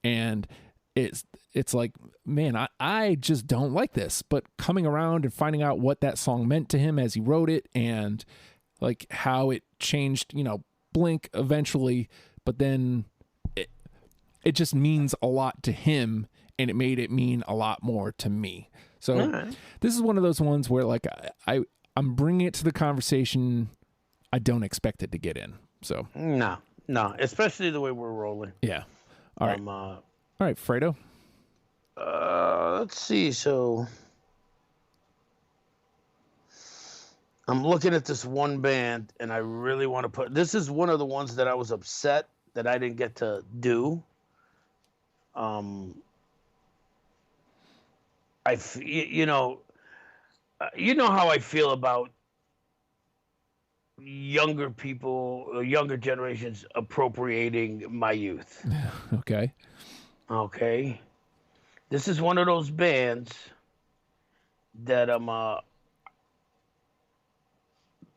A: and it's like, man, I just don't like this. But coming around and finding out what that song meant to him as he wrote it, and like how it changed, Blink eventually, but then it just means a lot to him, and it made it mean a lot more to me. So This is one of those ones where like I'm bringing it to the conversation. I don't expect it to get in. So
B: no, especially the way we're rolling.
A: Yeah. All right. All right, Fredo.
B: Let's see. So I'm looking at this one band, and I really want to put. This is one of the ones that I was upset that I didn't get to do. You know how I feel about younger people, younger generations appropriating my youth. Okay. This is one of those bands that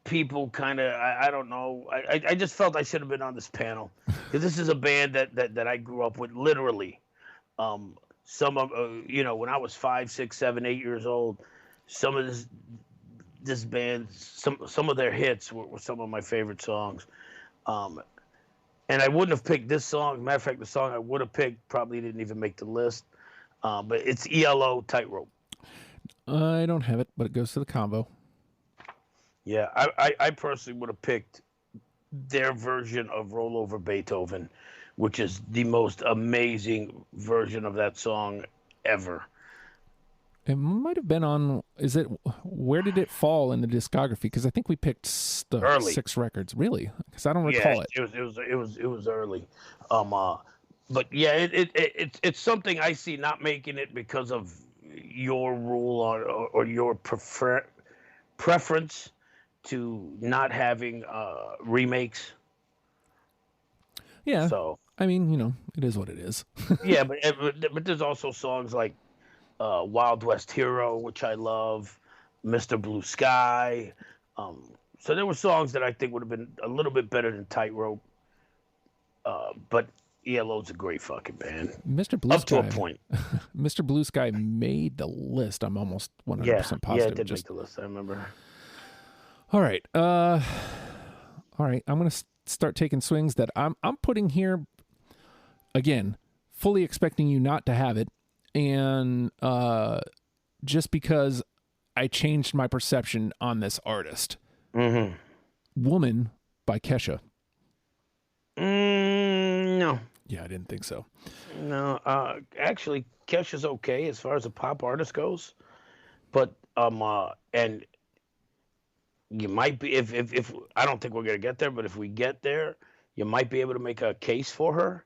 B: people kind of, I don't know. I just felt I should have been on this panel, because this is a band that I grew up with, literally. Some of when I was 5, 6, 7, 8 years old, some of this band, some of their hits were some of my favorite songs. And I wouldn't have picked this song. Matter of fact, the song I would have picked probably didn't even make the list. But it's ELO, Tightrope.
A: I don't have it, but it goes to the combo.
B: Yeah, I personally would have picked their version of Roll Over Beethoven, which is the most amazing version of that song ever.
A: It might have been on. Where did it fall in the discography? Because I think we picked the early 6 records. Really? Because I don't recall it.
B: It was early. But yeah, it's something I see not making it because of your rule or your preference to not having remakes.
A: Yeah.
B: So
A: I mean, it is what it is.
B: Yeah, but there's also songs like Wild West Hero, which I love, Mr. Blue Sky. So there were songs that I think would have been a little bit better than Tightrope. But ELO's a great fucking band.
A: Mr. Blue Sky.
B: Up to a point.
A: Mr. Blue Sky made the list. I'm almost 100% positive.
B: Yeah, it did make the list. I remember.
A: All right. I'm going to start taking swings that I'm putting here, again, fully expecting you not to have it, and just because I changed my perception on this artist.
B: Mm-hmm.
A: Woman by Kesha.
B: No.
A: Yeah, I didn't think so.
B: No, actually, Kesha's okay as far as a pop artist goes, but and you might be, if I don't think we're gonna get there, but if we get there, you might be able to make a case for her.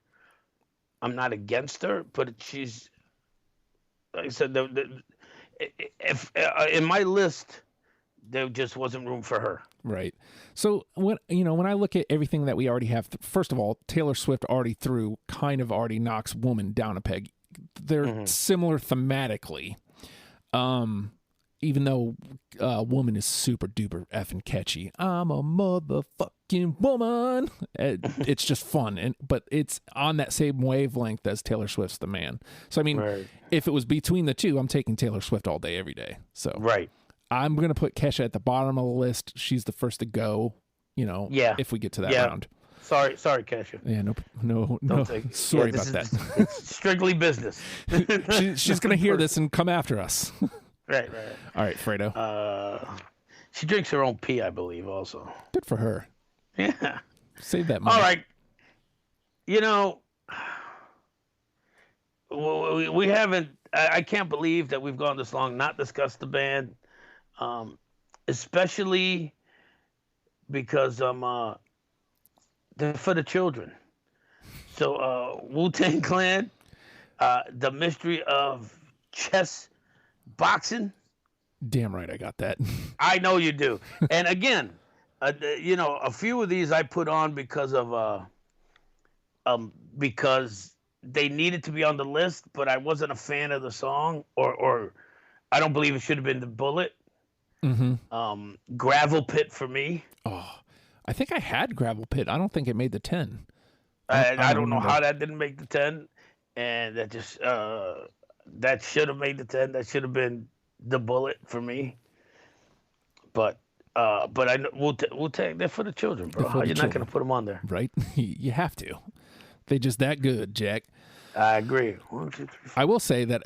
B: I'm not against her, but she's, like I said, if in my list, there just wasn't room for her.
A: Right. So when I look at everything that we already have, first of all, Taylor Swift already already knocks Woman down a peg. They're similar thematically. Even though Woman is super duper effing catchy. I'm a motherfucking woman. It's just fun, but it's on that same wavelength as Taylor Swift's The Man. So I mean, if it was between the two, I'm taking Taylor Swift all day, every day. So
B: right.
A: I'm going to put Kesha at the bottom of the list. She's the first to go.
B: Yeah.
A: if we get to that round.
B: Sorry, Kesha.
A: Yeah, no. Sorry about that.
B: It's strictly business.
A: She's gonna hear this and come after us.
B: Right.
A: All right, Fredo.
B: She drinks her own pee, I believe, also.
A: Good for her.
B: Yeah.
A: Save that money.
B: All right. We haven't. I can't believe that we've gone this long not discussed the band, especially because they're for the children. So Wu-Tang Clan, the mystery of chess boxing.
A: Damn right, I got that.
B: I know you do. And again, a few of these I put on because they needed to be on the list, but I wasn't a fan of the song, or I don't believe it should have been The Bullet.
A: Mm-hmm.
B: Gravel Pit for me.
A: Oh, I think I had Gravel Pit. I don't think it made the 10.
B: I don't know how that didn't make the 10, and that just that should have made the 10. That should have been The Bullet for me. But I know Wu-Tang, they're for the children, bro. How you're not going to put them on there?
A: Right? You have to. They just that good, Jack.
B: I agree. 1, 2, 3, 4.
A: I will say that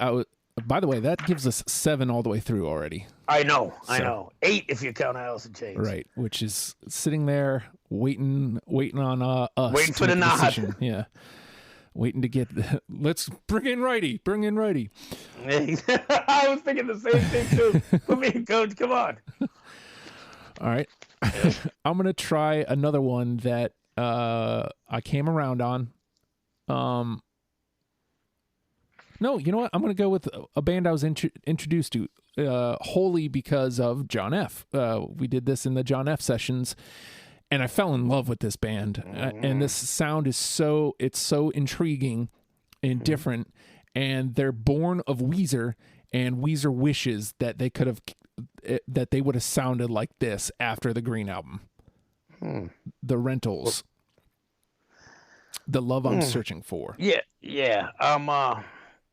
A: by the way, that gives us 7 all the way through already.
B: I know. 8 if you count Alice in Chains.
A: Right, which is sitting there waiting on us.
B: Waiting for the nod.
A: Yeah. Waiting to get let's bring in righty.
B: I was thinking the same thing too. Put me in, coach. Come on.
A: All right. I'm going to try another one that I came around on. No, you know what? I'm going to go with a band I was introduced to wholly because of John F. We did this in the John F. sessions, and I fell in love with this band. And this sound is so intriguing and different. And they're born of Weezer, and Weezer wishes that they would have sounded like this after the Green Album. The Rentals. The Love I'm Searching For.
B: Yeah.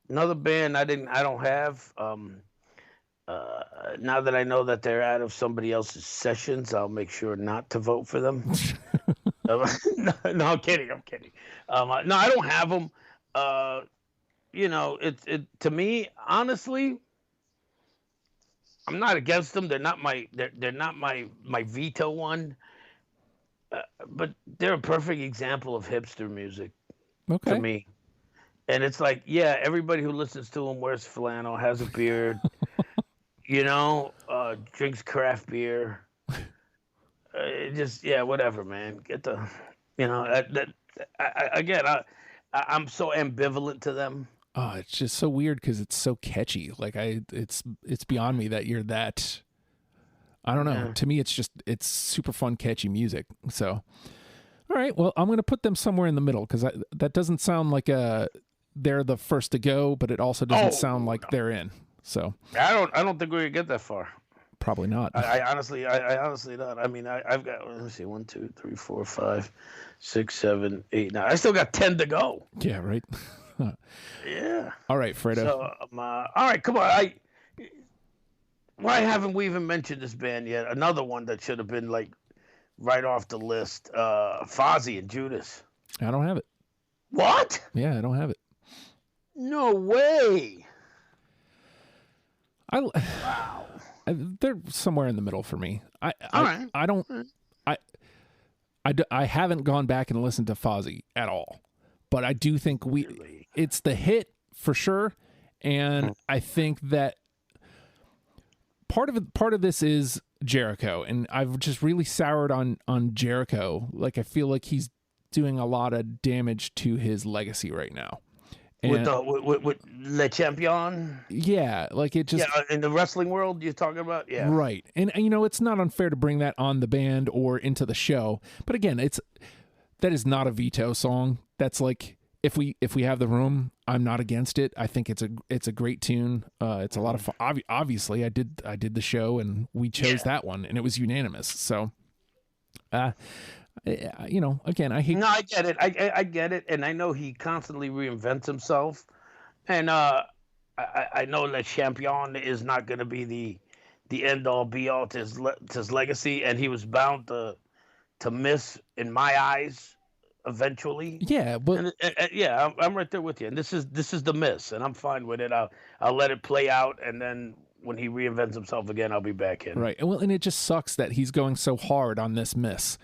B: Another band I don't have. Now that I know that they're out of somebody else's sessions, I'll make sure not to vote for them. No, I'm kidding. No, I don't have them. It to me, honestly, I'm not against them. They're not my veto one. But they're a perfect example of hipster music to me. And it's like, yeah, everybody who listens to them wears flannel, has a beard, drinks craft beer. Whatever, man. Get the, I'm so ambivalent to them.
A: Oh, it's just so weird because it's so catchy. Like it's beyond me that you're that. I don't know. Yeah. To me, it's super fun, catchy music. So, all right. Well, I'm going to put them somewhere in the middle because that doesn't sound like they're the first to go, but it also doesn't sound like they're in. So
B: I don't think we're gonna get that far.
A: Probably not.
B: I honestly not. I mean, I've got, let me see, 1, 2, 3, 4, 5, 6, 7, 8, 9. I still got 10 to go.
A: Yeah. Right.
B: Yeah.
A: All right, Fredo.
B: So, all right, come on. Why haven't we even mentioned this band yet? Another one that should have been like right off the list. Fozzy and Judas.
A: I don't have it.
B: What?
A: Yeah, I don't have it.
B: No way.
A: Wow. They're somewhere in the middle for me. I haven't gone back and listened to Fozzy at all, but I do think it's the hit for sure, and I think that part of this is Jericho, and I've just really soured on Jericho. Like I feel like he's doing a lot of damage to his legacy right now. And
B: with Le Champion?
A: Yeah, like it just...
B: Yeah, in the wrestling world you're talking about? Yeah.
A: Right. And it's not unfair to bring that on the band or into the show. But again, that is not a veto song. That's like, if we have the room, I'm not against it. I think it's a great tune. It's a lot of fun. Obviously, I did the show and we chose that one and it was unanimous. So, again, I hate...
B: No, I get it. I get it. And I know he constantly reinvents himself. And I know Le Champion is not going to be the end all be all to his legacy. And he was bound to to miss in my eyes eventually.
A: Yeah, but
B: yeah, I'm right there with you. And this is the miss, and I'm fine with it. I'll let it play out, and then when he reinvents himself again, I'll be back in.
A: right. Well, and it just sucks that he's going so hard on this miss,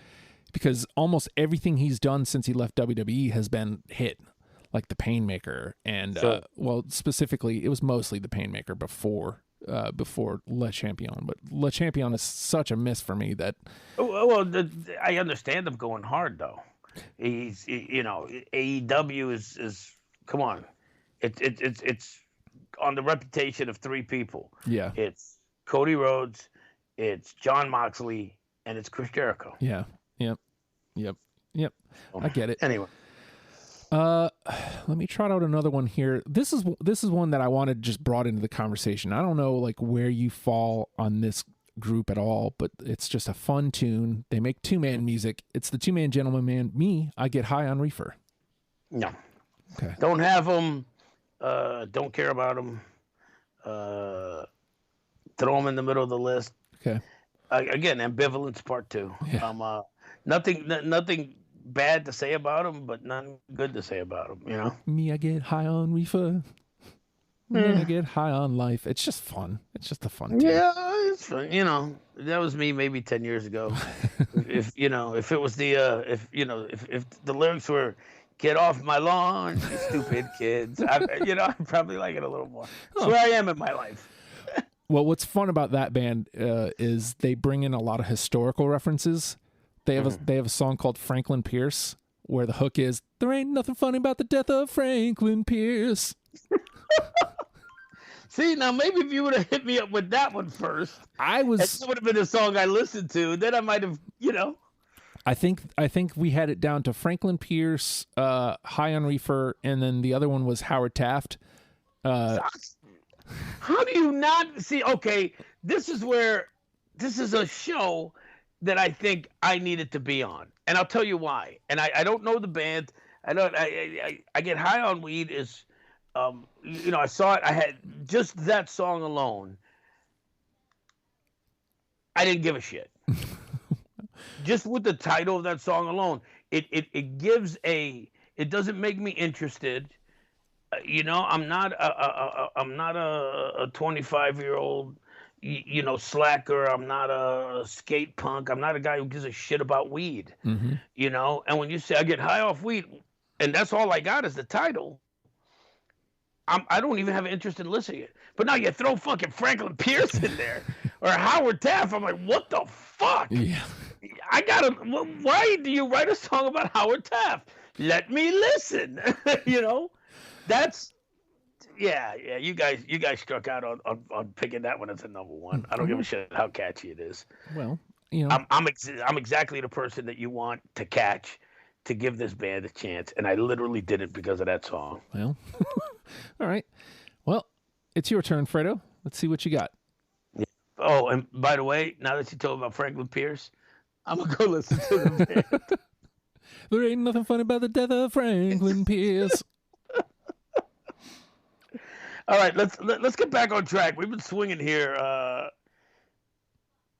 A: because almost everything he's done since he left WWE has been hit, like the Painmaker, and well, specifically, it was mostly the Painmaker before Le Champion, but Le Champion is such a miss for me that.
B: Well, I understand him going hard though. He's, AEW is come on, it's on the reputation of three people.
A: Yeah,
B: it's Cody Rhodes, it's Jon Moxley, and it's Chris Jericho.
A: Yeah. Yep. I get it.
B: Anyway,
A: let me trot out another one here. This is one that I wanted just brought into the conversation. I don't know like where you fall on this group at all, but it's just a fun tune. They make 2-man music. It's the 2-man Gentleman Man. Me, I get high on reefer.
B: No.
A: Okay.
B: Don't have them. Don't care about them. Throw them in the middle of the list.
A: Okay.
B: Again, ambivalence part 2.
A: Yeah.
B: Nothing bad to say about them, but nothing good to say about them.
A: Me, I get high on reefer. Me, I get high on life. It's just fun. It's just a fun tune.
B: Yeah, it's fun. That was me maybe 10 years ago. if it was the if the lyrics were "Get off my lawn, you stupid kids," I'd probably like it a little more. That's where I am in my life.
A: Well, what's fun about that band is they bring in a lot of historical references. They have a song called Franklin Pierce where the hook is, "There ain't nothing funny about the death of Franklin Pierce."
B: See, now maybe if you would have hit me up with that one first, that would have been a song I listened to. Then I might have,
A: I think we had it down to Franklin Pierce, High on Reefer, and then the other one was Howard Taft.
B: How do you not see? Okay, this is a show that I think I needed to be on, and I'll tell you why. And I don't know the band. I get high on weed is, I saw it. I had just that song alone. I didn't give a shit. Just with the title of that song alone, it gives it doesn't make me interested. I'm not a 25-year-old, slacker. I'm not a skate punk. I'm not a guy who gives a shit about weed.
A: Mm-hmm.
B: And when you say I get high off weed, and that's all I got is the title, I don't even have an interest in listening to it. But now you throw fucking Franklin Pierce in there or Howard Taft. I'm like, what the fuck?
A: Yeah.
B: I gotta. Why do you write a song about Howard Taft? Let me listen. That's. Yeah. You guys struck out on picking that one as a number one. I don't give a shit how catchy it is.
A: Well,
B: I'm exactly the person that you want to catch to give this band a chance, and I literally did it because of that song.
A: Well, all right. Well, it's your turn, Fredo. Let's see what you got.
B: Yeah. Oh, and by the way, now that you told about Franklin Pierce, I'm gonna go listen to the band.
A: There ain't nothing funny about the death of Franklin Pierce.
B: All right, let's get back on track. We've been swinging here,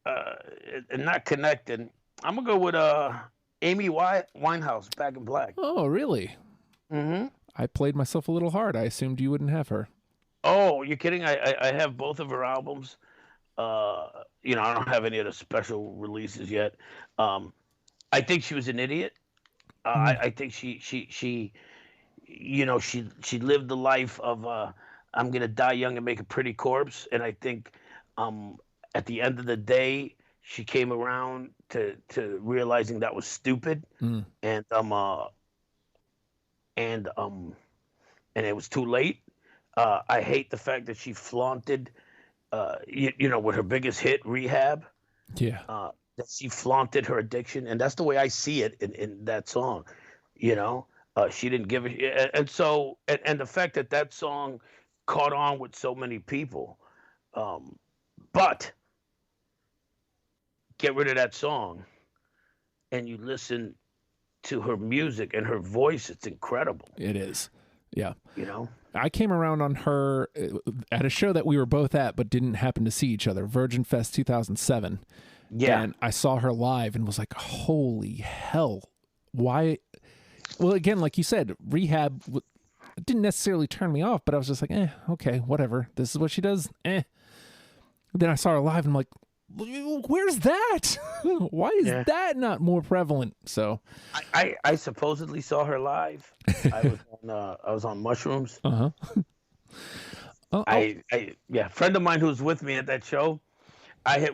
B: and not connecting. I'm gonna go with Amy Winehouse, Back in Black.
A: Oh, really?
B: Mm-hmm.
A: I played myself a little hard. I assumed you wouldn't have her.
B: Oh, you're kidding? I have both of her albums. I don't have any of the special releases yet. I think she was an idiot. I think she lived the life of I'm gonna die young and make a pretty corpse. And I think at the end of the day, she came around to realizing that was stupid, and it was too late. I hate the fact that she flaunted, with her biggest hit, Rehab.
A: Yeah.
B: That she flaunted her addiction, and that's the way I see it in that song. She didn't give a, and so and the fact that song caught on with so many people, but get rid of that song, and you listen to her music and her voice. It's incredible.
A: It is. Yeah.
B: I
A: came around on her at a show that we were both at, but didn't happen to see each other. Virgin Fest 2007.
B: Yeah.
A: And I saw her live and was like, holy hell. Why? Well, again, like you said, rehab didn't necessarily turn me off, but I was just like, okay, whatever. This is what she does. Then I saw her live and I'm like, where's that? Why is that not more prevalent? So
B: I supposedly saw her live. I was on mushrooms. A friend of mine who was with me at that show,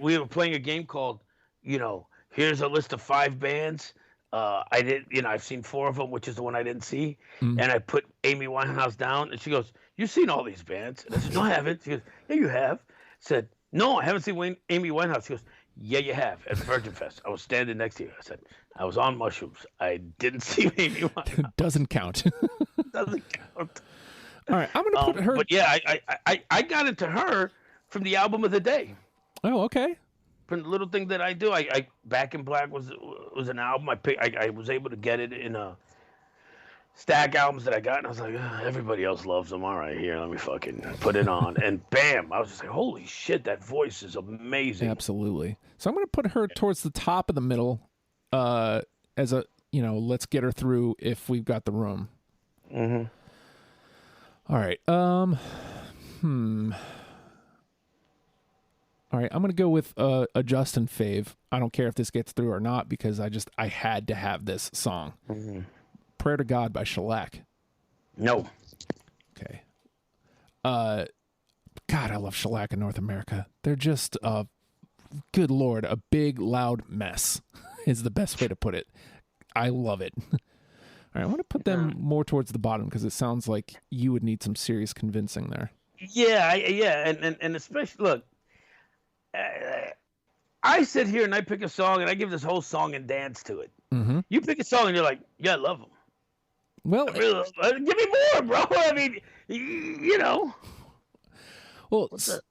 B: we were playing a game called, here's a list of 5 bands. I've seen 4 of them, which is the one I didn't see. And I put Amy Winehouse down, and she goes, "You've seen all these bands?" And I said, "No, I haven't." She goes, "Yeah, you have." I said, "No, I haven't seen Amy Winehouse." She goes, "Yeah, you have, at Virgin Fest. I was standing next to you." I said, "I was on mushrooms. I didn't see Amy Winehouse."
A: Doesn't count.
B: Doesn't count.
A: All right, I'm gonna put her.
B: But yeah, I got into her from the album of the day.
A: Oh, okay.
B: From the little thing that I do, I Back in Black was an album. I was able to get it in a stack albums that I got, and I was like, everybody else loves them. All right, here, let me fucking put it on, and bam! I was just like, holy shit, that voice is amazing.
A: Absolutely. So I'm gonna put her towards the top of the middle, as a let's get her through if we've got the room.
B: Mm-hmm.
A: All right. All right, I'm going to go with a Justin fave. I don't care if this gets through or not because I had to have this song.
B: Mm-hmm.
A: Prayer to God by Shellac.
B: No.
A: Okay. God, I love Shellac in North America. They're just, good Lord, a big, loud mess is the best way to put it. I love it. All right, I want to put them more towards the bottom because it sounds like you would need some serious convincing there.
B: Yeah, and especially, look, I sit here and I pick a song and I give this whole song and dance to it.
A: Mm-hmm.
B: You pick a song and you're like, yeah, I love them.
A: Well,
B: give me more, bro. I mean,
A: Well,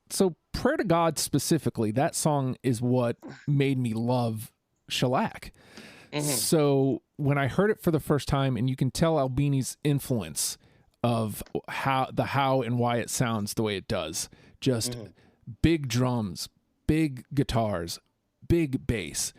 A: so Prayer to God specifically, that song is what made me love Shellac. Mm-hmm. So when I heard it for the first time, and you can tell Albini's influence of how and why it sounds the way it does, just big drums, big guitars, big bass,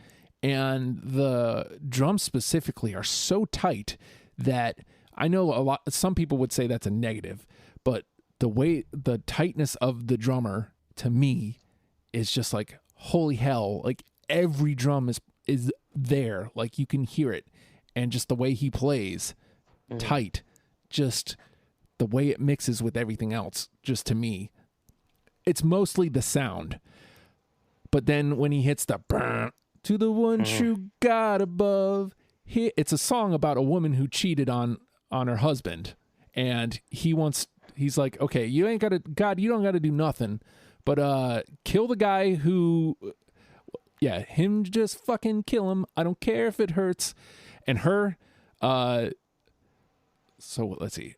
A: and the drums specifically are so tight that I know some people would say that's a negative, but the tightness of the drummer to me is just like, holy hell, like every drum is there, like you can hear it, and just the way he plays tight, just the way it mixes with everything else, just to me, it's mostly the sound. But then when he hits the to the one true God above, it's a song about a woman who cheated on her husband, and he's like, okay, you don't got to do nothing, but kill the guy who, him, just fucking kill him. I don't care if it hurts. And her, so let's see.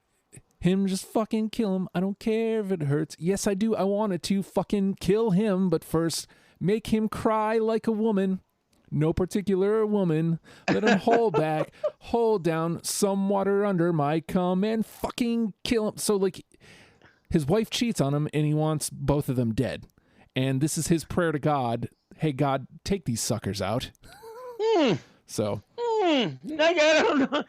A: Him, just fucking kill him. I don't care if it hurts. Yes, I do. I wanted to fucking kill him, but first make him cry like a woman. No particular woman. Let him hold back, hold down, some water under my cum, and fucking kill him. So, like, his wife cheats on him, and he wants both of them dead. And this is his prayer to God. Hey, God, take these suckers out. So.
B: I don't know.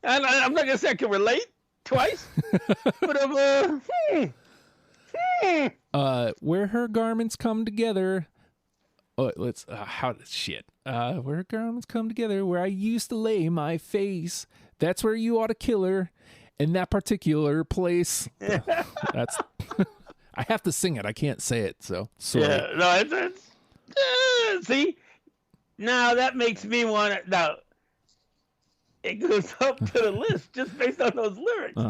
B: I'm not gonna say I can relate twice, but
A: where her garments come together. Oh, let's where her garments come together, where I used to lay my face. That's where you ought to kill her, in that particular place. That's. I have to sing it. I can't say it. So sorry.
B: Yeah, no, it's see. Now that makes me want to. Now it goes up to the list just based on those lyrics.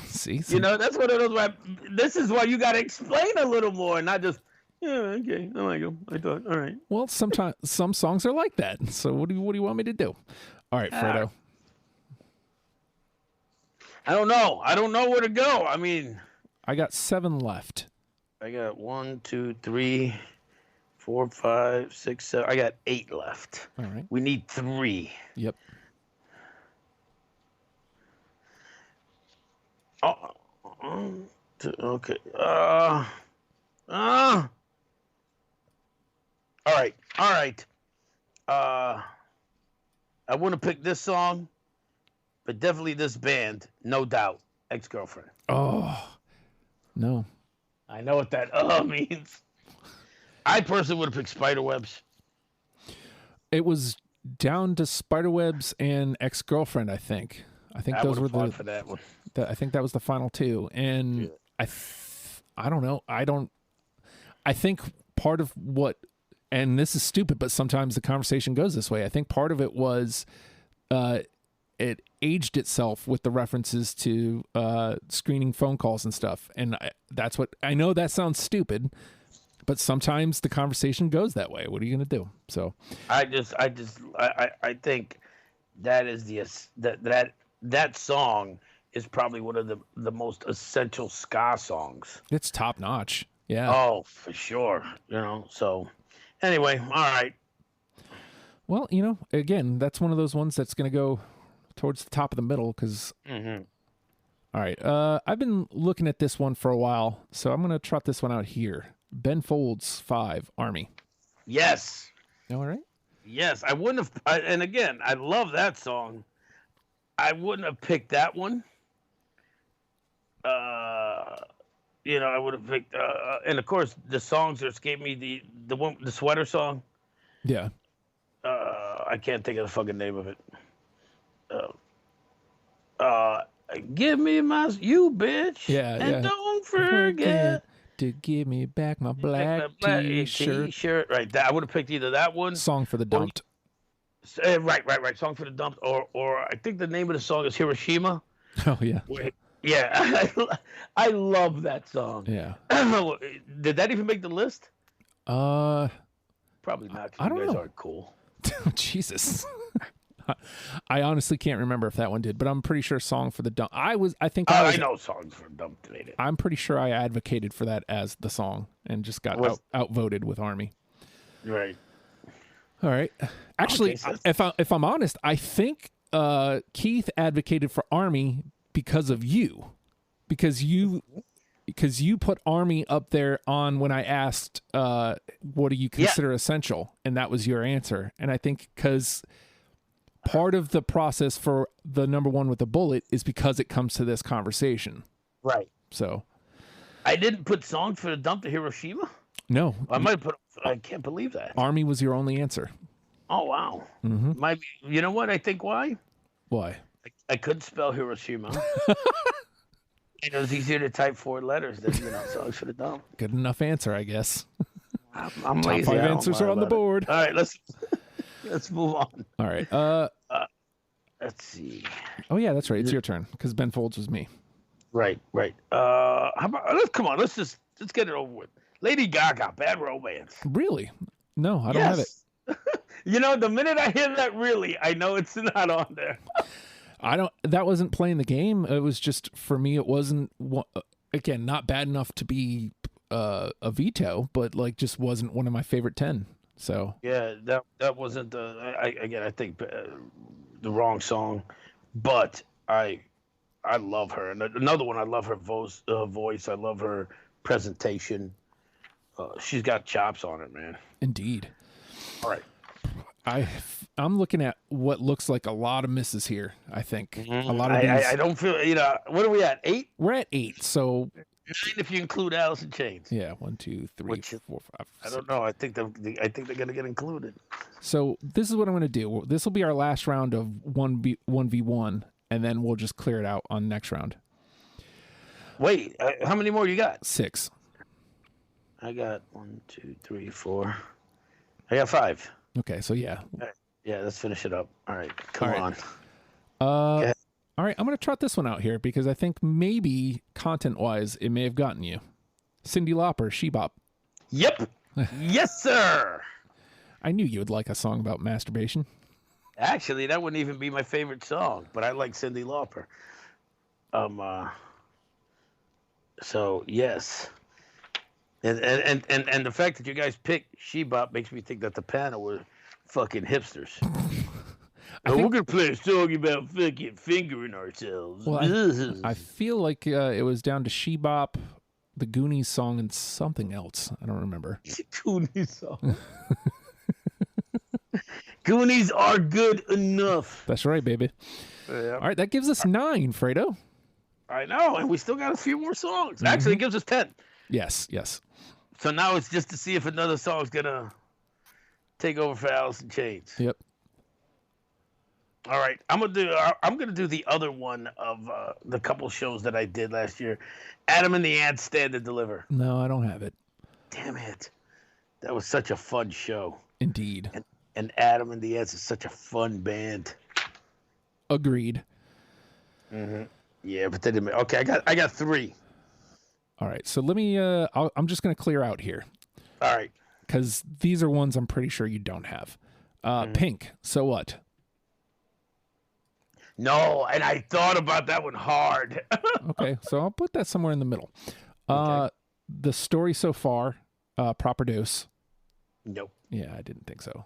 A: See,
B: that's one of those. This is why you got to explain a little more, not just. Yeah, okay. I like them. I thought, all right.
A: Well, sometimes some songs are like that. So what do you want me to do? All right, Fredo.
B: I don't know. I don't know where to go. I mean,
A: I got 7 left.
B: I got 1, 2, 3, 4, 5, 6, 7. I got 8 left.
A: All right.
B: We need 3.
A: Yep.
B: Okay. All right. I want to pick this song, but definitely this band, no doubt. Ex-Girlfriend.
A: Oh, no.
B: I know what that means. I personally would have picked Spiderwebs.
A: It was down to Spiderwebs and Ex-Girlfriend, I think. I think those were the
B: for that one.
A: I think that was the final two. And yeah. I don't know. I think part of what, and this is stupid, but sometimes the conversation goes this way. I think part of it was it aged itself with the references to screening phone calls and stuff. And that's what, I know that sounds stupid, but sometimes the conversation goes that way. What are you going to do? So
B: I think that is that song is probably one of the most essential ska songs.
A: It's top notch. Yeah.
B: Oh, for sure. So anyway, all right.
A: Well, again, that's one of those ones that's going to go towards the top of the middle because.
B: Mm-hmm.
A: All right. I've been looking at this one for a while, so I'm going to trot this one out here. Ben Folds 5, Army.
B: Yes.
A: All right.
B: Yes, I wouldn't have. And again, I love that song. I wouldn't have picked that one. I would have picked, and of course, the songs that escaped me, the sweater song.
A: Yeah.
B: I can't think of the fucking name of it. Give me you bitch.
A: Yeah,
B: and don't forget
A: to give me back my black t-shirt.
B: Right. I would have picked either that one.
A: Song for the Dumped.
B: Right. Song for the Dumped. Or I think the name of the song is Hiroshima.
A: Oh, yeah.
B: Yeah. I love that song.
A: Yeah.
B: Did that even make the list?
A: Probably
B: not.
A: I don't know.
B: You guys aren't cool.
A: Jesus. I honestly can't remember if that one did, but I'm pretty sure Song for the Dump. I know
B: Songs for the Dump made it.
A: I'm pretty sure I advocated for that as the song and just got outvoted with Army.
B: Right.
A: All right. Actually, if I'm honest, I think Keith advocated for Army because of you. Because you put Army up there on when I asked what do you consider essential, and that was your answer. And I think because part of the process for the number one with a bullet is because it comes to this conversation.
B: Right.
A: So
B: I didn't put Song for the Dump to Hiroshima?
A: No.
B: I can't believe that.
A: Army was your only answer.
B: Oh, wow.
A: Mm-hmm.
B: You know what? I think why?
A: Why?
B: I couldn't spell Hiroshima. It was easier to type 4 letters than, Songs for the Dump.
A: Good enough answer, I guess.
B: I'm lazy.
A: Top 5 answers are on the board.
B: All right, let's move on.
A: All right.
B: Let's see.
A: Oh yeah, that's right. It's your turn because Ben Folds was me.
B: Right. How about let's get it over with. Lady Gaga, Bad Romance.
A: Really? No, I don't have it.
B: The minute I hear that, really, I know it's not on there.
A: That wasn't playing the game. It was just, for me, it wasn't, again, not bad enough to be a veto, but just wasn't one of my favorite 10. So
B: yeah, that wasn't I think the wrong song, but I love her. And another one, I love her voice. I love her presentation. She's got chops on it, man.
A: Indeed.
B: All right.
A: I'm looking at what looks like a lot of misses here. I think
B: a
A: lot of these.
B: I don't feel. What are we at? 8?
A: We're at 8. So
B: 9 if you include Alice in Chains.
A: Yeah, 1, 2, 3, 4, 5.
B: I don't know. I think they're gonna get included.
A: So this is what I'm gonna do. This will be our last round of 1v1, and then we'll just clear it out on next round.
B: Wait, how many more you got?
A: 6.
B: I got 1, 2, 3, 4. I got 5.
A: Okay, so yeah.
B: Yeah, let's finish it up. All right, come on.
A: All right, I'm going to trot this one out here because I think maybe content-wise it may have gotten you. Cyndi Lauper, She Bop.
B: Yep. Yes, sir.
A: I knew you would like a song about masturbation.
B: Actually, that wouldn't even be my favorite song, but I like Cyndi Lauper. So yes. And the fact that you guys picked She Bop makes me think that the panel were fucking hipsters. We're gonna play a song about fucking fingering ourselves.
A: Well, I feel like it was down to She Bop, the Goonies song and something else. I don't remember.
B: Goonies song. Goonies are good enough.
A: That's right, baby.
B: Yeah.
A: All right, that gives us 9, Fredo.
B: I know, and we still got a few more songs. Actually, it gives us 10.
A: Yes, yes.
B: So now it's just to see if another song's gonna take over for Alice in Chains.
A: Yep.
B: All right, I'm gonna do the other one of the couple shows that I did last year. Adam and the Ants Stand and Deliver.
A: No, I don't have it.
B: Damn it, that was such a fun show.
A: Indeed.
B: And Adam and the Ants is such a fun band.
A: Agreed.
B: Mm-hmm. Yeah, but they didn't. Okay, I got 3.
A: All right, so let me. I'm just gonna clear out here.
B: All right,
A: because these are ones I'm pretty sure you don't have. Pink. So what?
B: No, and I thought about that one hard.
A: Okay, so I'll put that somewhere in the middle.
B: Okay.
A: The story so far, Proper Dose.
B: Nope.
A: Yeah, I didn't think so.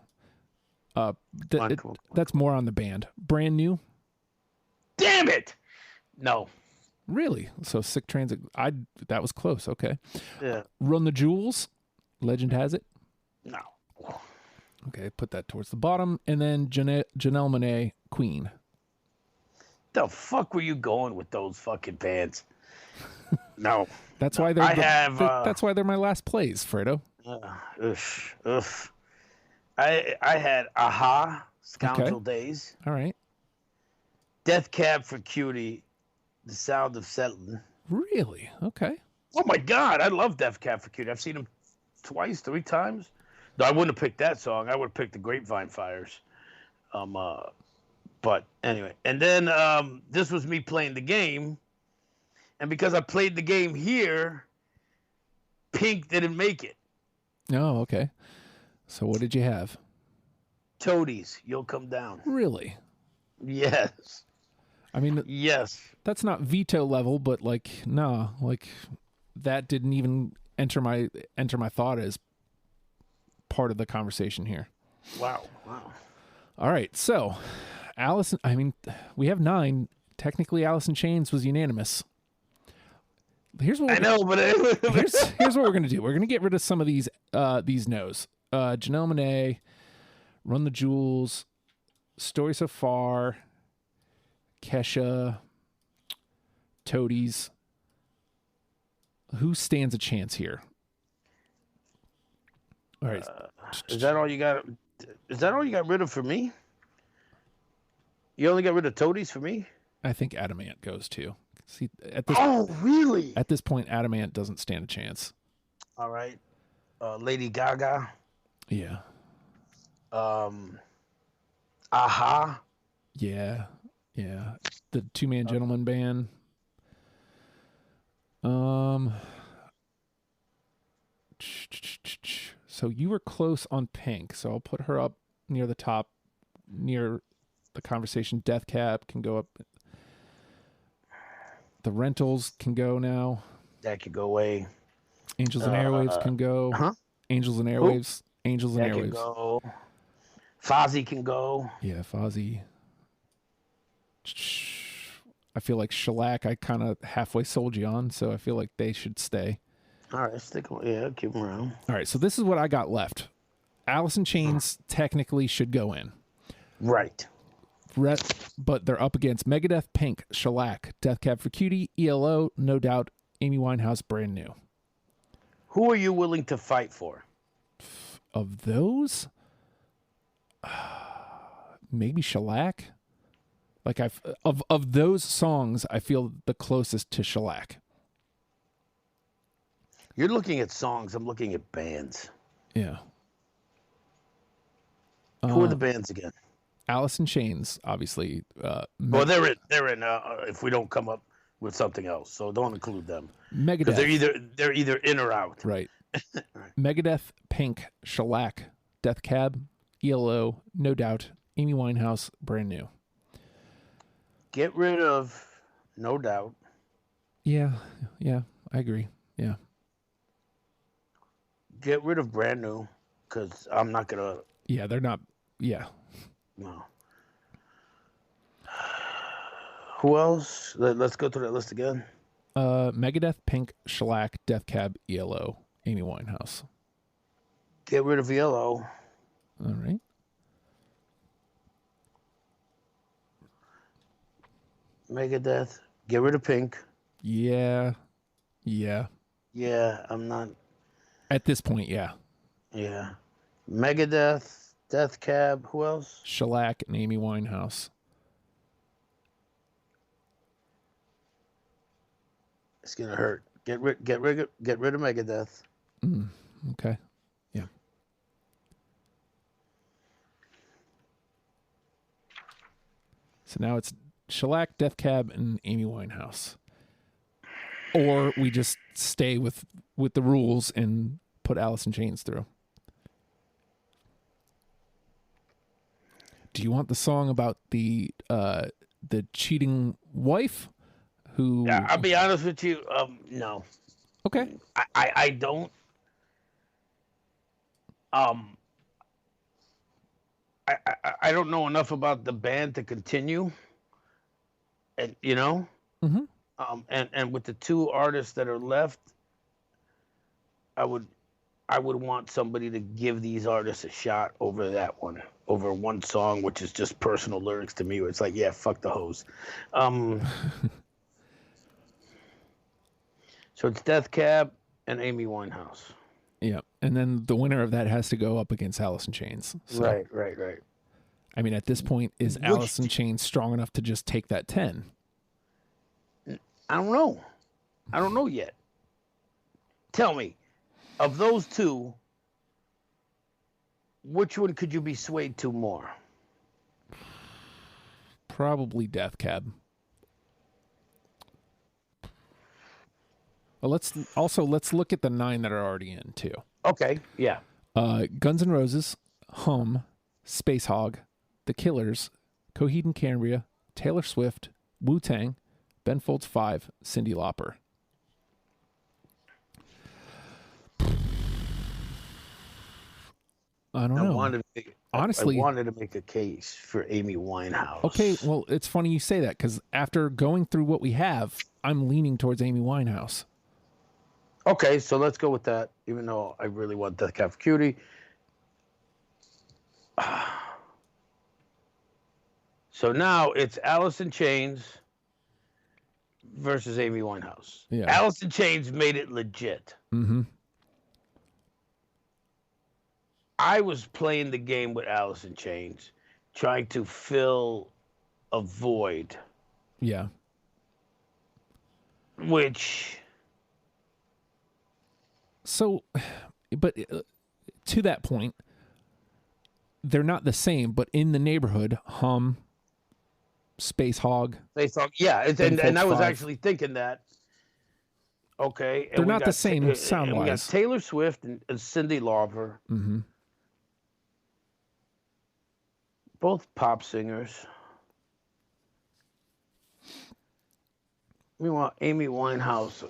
B: Come on.
A: That's more on the band. Brand New.
B: Damn it! No.
A: Really? So Sick Transit. That was close. Okay.
B: Yeah.
A: Run the Jewels. Legend has it.
B: No.
A: Okay, put that towards the bottom, and then Janelle Monáe, Queen.
B: The fuck were you going with those fucking bands? No.
A: That's why they're. That's why they're my last plays, Fredo.
B: I had Aha, Scoundrel Days.
A: All right.
B: Death Cab for Cutie, The Sound of Settling.
A: Really? Okay.
B: Oh my God, I love Death Cab for Cutie. I've seen them 2, 3 times. No, I wouldn't have picked that song. I would have picked the Grapevine Fires. But anyway, and then this was me playing the game, and because I played the game here, Pink didn't make it.
A: Oh, okay. So what did you have?
B: Toadies, You'll Come Down.
A: Really?
B: Yes.
A: I mean,
B: yes.
A: That's not veto level, but that didn't even enter my thought as part of the conversation here.
B: Wow.
A: All right, so Alice. I mean, we have 9. Technically, Alice in Chains was unanimous. Here's what here's what we're gonna do. We're gonna get rid of some of these no's. Janelle Monáe, Run the Jewels, Story So Far, Kesha, Toadies. Who stands a chance here? All right.
B: Is that all you got? Is that all you got rid of for me? You only got rid of Toadies for me?
A: I think Adamant goes too. See, at this
B: really?
A: At this point, Adamant doesn't stand a chance.
B: All right. Lady Gaga.
A: Yeah.
B: Aha.
A: Yeah. The 2-man gentleman band. So you were close on Pink, so I'll put her up near the top, near the conversation. Death Cab can go up. The Rentals can go now.
B: That could go away.
A: Angels and Airwaves can go.
B: Huh?
A: Angels and Airwaves. Angels and
B: That
A: Airwaves.
B: can go. Fozzy can go.
A: Yeah, Fozzy. I feel like Shellac I kind of halfway sold you on, so I feel like they should stay.
B: All right, stick them. Yeah, keep them around.
A: All right, so this is what I got left. Alice in Chains technically should go in.
B: Right.
A: But they're up against Megadeth, Pink, Shellac, Death Cab for Cutie, ELO, No Doubt, Amy Winehouse, Brand New.
B: Who are you willing to fight for?
A: Of those, maybe Shellac. Like of those songs, I feel the closest to Shellac.
B: You're looking at songs. I'm looking at bands.
A: Yeah.
B: Who are the bands again?
A: Alice in Chains, obviously.
B: Well, they're in. If we don't come up with something else, so don't include them.
A: Megadeth.
B: They're either in or out.
A: Right.
B: Right.
A: Megadeth, Pink, Shellac, Death Cab, ELO, No Doubt, Amy Winehouse, Brand New.
B: Get rid of No Doubt.
A: Yeah, I agree. Yeah.
B: Get rid of Brand New, because I'm not gonna.
A: Yeah, they're not. Yeah.
B: No. Who else? Let's go through that list again.
A: Megadeth, Pink, Shellac, Death Cab, ELO, Amy Winehouse.
B: Get rid of ELO.
A: All right.
B: Megadeth. Get rid of Pink.
A: Yeah.
B: Yeah, I'm not.
A: At this point, yeah.
B: Yeah. Megadeth, Death Cab. Who else?
A: Shellac and Amy Winehouse.
B: It's gonna hurt. Get rid of Megadeth.
A: Okay. Yeah. So now it's Shellac, Death Cab, and Amy Winehouse. Or we just stay with the rules and put Alice in Chains through. Do you want the song about the cheating wife who...
B: Yeah, I'll be honest with you. No.
A: Okay.
B: I don't. I don't know enough about the band to continue. And
A: Mm-hmm.
B: And with the two artists that are left, I would want somebody to give these artists a shot over one song, which is just personal lyrics to me. Where it's like, yeah, fuck the hoes. So it's Death Cab and Amy Winehouse.
A: Yeah, and then the winner of that has to go up against Alice in Chains. So,
B: Right.
A: I mean, at this point, is Alice in Chains strong enough to just take that 10?
B: I don't know yet. Tell me, of those two, which one could you be swayed to more?
A: Probably Death Cab. Well, let's look at the 9 that are already in too.
B: Okay, yeah.
A: Guns N' Roses, Hum, Space Hog, The Killers, Coheed and Cambria, Taylor Swift, Wu-Tang, Ben Folds 5, Cyndi Lauper. I don't know. Honestly,
B: I wanted to make a case for Amy Winehouse.
A: Okay, well, it's funny you say that because after going through what we have, I'm leaning towards Amy Winehouse.
B: Okay, so let's go with that, even though I really want Death Cab for Cutie. So now it's Alice in Chains versus Amy Winehouse.
A: Yeah.
B: Alice in Chains made it legit.
A: Mm-hmm.
B: I was playing the game with Alice in Chains, trying to fill a void.
A: Yeah.
B: Which...
A: So, but to that point, they're not the same, but in the neighborhood, Hum, Space Hog.
B: Yeah, and I was actually thinking that. Okay.
A: They're not the same sound-wise.
B: We got Taylor Swift and Cyndi Lauper.
A: Mm-hmm.
B: Both pop singers. Meanwhile, Amy Winehouse.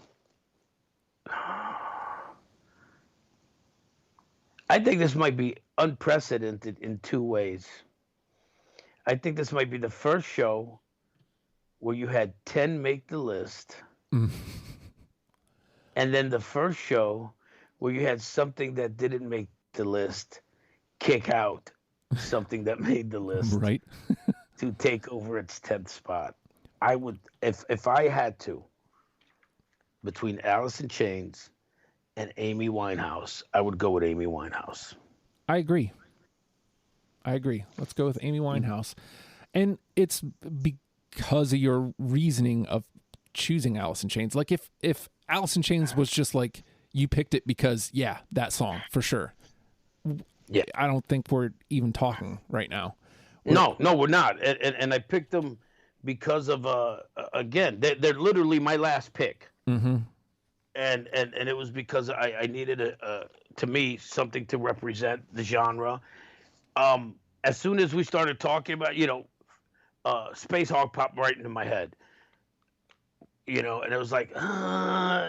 B: I think this might be unprecedented in two ways. I think this might be the first show where you had 10 make the list. And then the first show where you had something that didn't make the list kick out something that made the list.
A: Right.
B: To take over its 10th spot. I would, if I had to, between Alice in Chains and Amy Winehouse, I would go with Amy Winehouse.
A: I agree. Let's go with Amy Winehouse. And it's because of your reasoning of choosing Alice in Chains. Like if Alice in Chains was just like, you picked it because, yeah, that song, for sure.
B: Yeah.
A: I don't think we're even talking right now.
B: No, we're not. And I picked them because of, again, they're literally my last pick.
A: Mm-hmm.
B: And it was because I needed to me something to represent the genre. As soon as we started talking about, Space Hog popped right into my head. And it was like,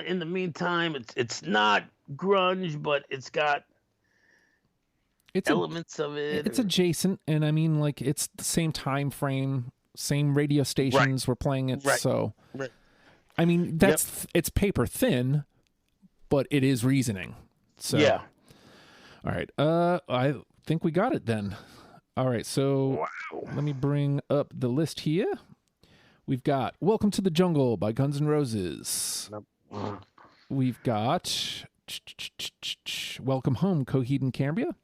B: in the meantime, it's not grunge, but it's got elements of it.
A: It's adjacent, and I mean, like, it's the same time frame, same radio stations were playing it, so.
B: Right.
A: I mean, it's paper thin, but it is reasoning. So
B: yeah.
A: All right. I think we got it then. All right. So let me bring up the list here. We've got Welcome to the Jungle by Guns N' Roses. We've got Welcome Home, Coheed and Cambria.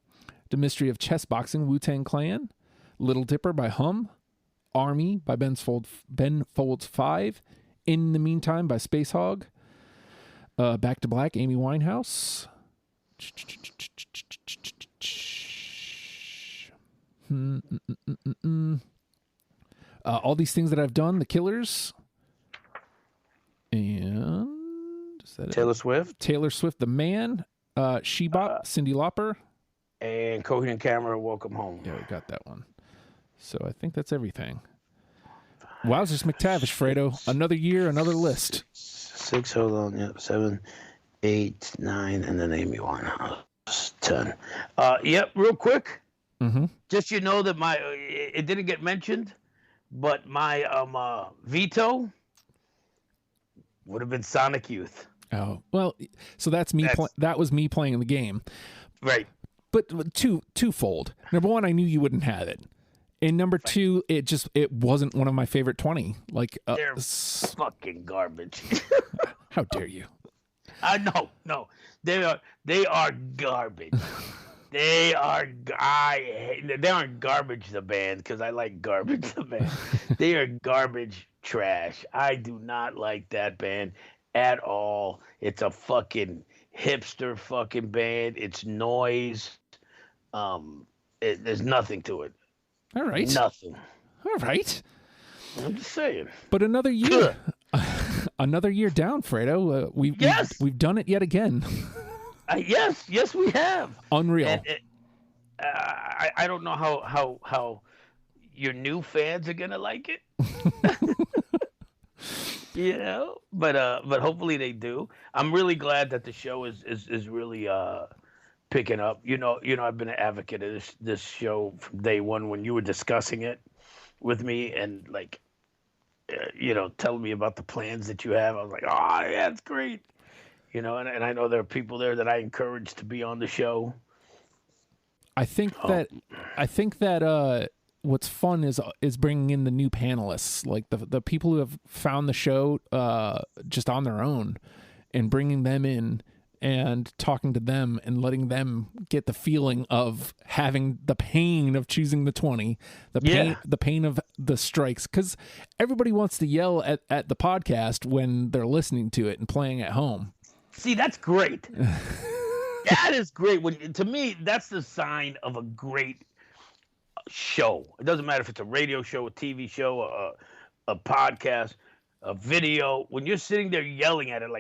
A: The Mystery of Chess Boxing, Wu-Tang Clan. Little Dipper by Hum. Army by Ben Folds 5. In the Meantime by Space Hog. Back to Black, Amy Winehouse. All These Things That I've Done, The Killers. And is that
B: Taylor
A: it?
B: Swift.
A: Taylor Swift, The Man. She Bop, Cyndi Lauper.
B: And Coheed and Cambria, Welcome Home.
A: Yeah, we got that one. So I think that's everything. Wowzers McTavish, Fredo. Another year, another list.
B: 6, hold on. Yep. 7, 8, 9, and then Amy Winehouse. 10. Yep, real quick.
A: Mm-hmm.
B: Just that it didn't get mentioned, but my veto would have been Sonic Youth.
A: Oh, well, so that was me playing the game.
B: Right.
A: But twofold. Number one, I knew you wouldn't have it. And number two, it wasn't one of my favorite 20. Like
B: they're fucking garbage.
A: How dare you?
B: No. They are garbage. They aren't Garbage the band, because I like Garbage the band. They are garbage trash. I do not like that band at all. It's a fucking hipster fucking band. It's noise. There's nothing to it.
A: All right.
B: Nothing.
A: All right.
B: I'm just saying.
A: But another year, another year down, Fredo. We've done it yet again.
B: Yes, we have.
A: Unreal.
B: And I don't know how your new fans are gonna like it. But hopefully they do. I'm really glad that the show is really picking up. I've been an advocate of this show from day one when you were discussing it with me and telling me about the plans that you have. I was like, oh yeah, it's great. And I know there are people there that I encourage to be on the show.
A: I think that what's fun is bringing in the new panelists, like the people who have found the show just on their own, and bringing them in and talking to them and letting them get the feeling of having the pain of choosing the 20, the pain of the strikes, because everybody wants to yell at the podcast when they're listening to it and playing at home.
B: See, that's great. That is great. To me, that's the sign of a great show. It doesn't matter if it's a radio show, a TV show, a podcast, a video. When you're sitting there yelling at it,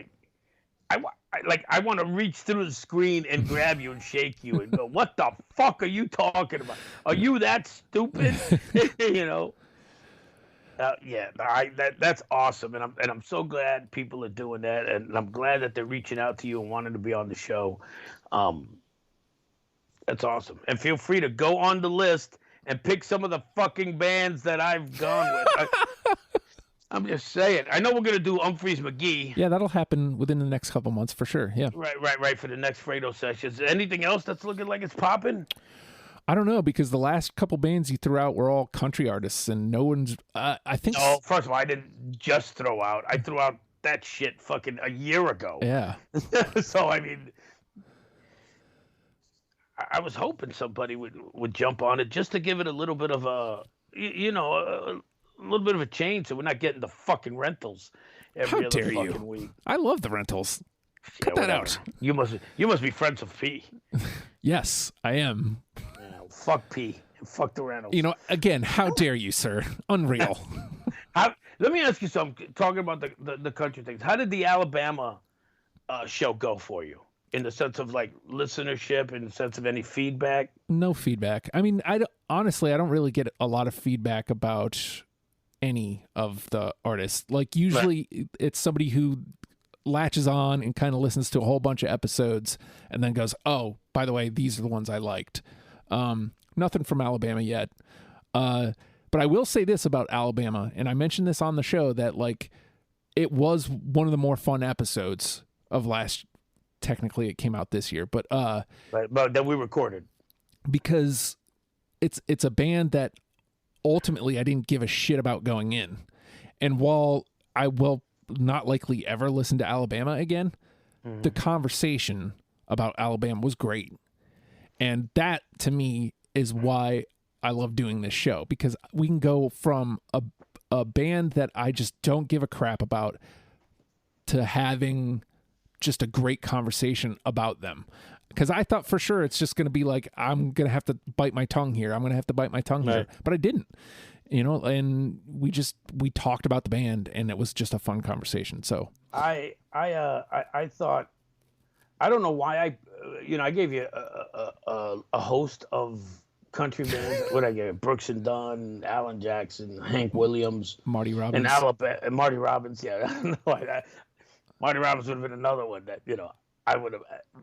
B: I want to reach through the screen and grab you and shake you and go, "What the fuck are you talking about? Are you that stupid?" That's awesome, and I'm so glad people are doing that, and I'm glad that they're reaching out to you and wanting to be on the show. That's awesome, and feel free to go on the list and pick some of the fucking bands that I've gone with. I'm just saying. I know we're gonna do Humphreys McGee.
A: Yeah, that'll happen within the next couple months for sure. Yeah.
B: Right. For the next Fredo sessions. Anything else that's looking like it's popping?
A: I don't know, because the last couple bands you threw out were all country artists, and no one's. I think.
B: Oh, first of all, I didn't just throw out. I threw out that shit fucking a year ago.
A: Yeah.
B: So I mean, I was hoping somebody would jump on it just to give it a little bit of a little bit of a change, so we're not getting the fucking rentals every other fucking week.
A: I love the rentals. Cut that out.
B: You must be friends with P.
A: Yes, I am.
B: Yeah, fuck P. Fuck the rentals.
A: Again, how dare you, sir? Unreal.
B: Let me ask you something. Talking about the country things, how did the Alabama show go for you? In the sense of listenership, in the sense of any feedback?
A: No feedback. I mean, honestly, I don't really get a lot of feedback about any of the artists. Usually it's somebody who latches on and kind of listens to a whole bunch of episodes and then goes, oh, by the way, these are the ones I liked. Nothing from Alabama yet. But I will say this about Alabama, and I mentioned this on the show, that it was one of the more fun episodes of last. Technically, it came out this year, but
B: that we recorded
A: because it's a band that ultimately I didn't give a shit about going in, and while I will not likely ever listen to Alabama again, the conversation about Alabama was great, and that to me is why I love doing this show, because we can go from a band that I just don't give a crap about to having just a great conversation about them. Because I thought for sure it's just going to be like, I'm going to have to bite my tongue here. I'm going to have to bite my tongue here. But I didn't, and we talked about the band, and it was just a fun conversation. So
B: I thought, I don't know why I gave you a host of country bands. What I gave you? Brooks and Dunn, Alan Jackson, Hank Williams,
A: Marty Robbins,
B: and Alabama, and Marty Robbins. Yeah, I don't know why Marty Robbins would have been another one that I would have.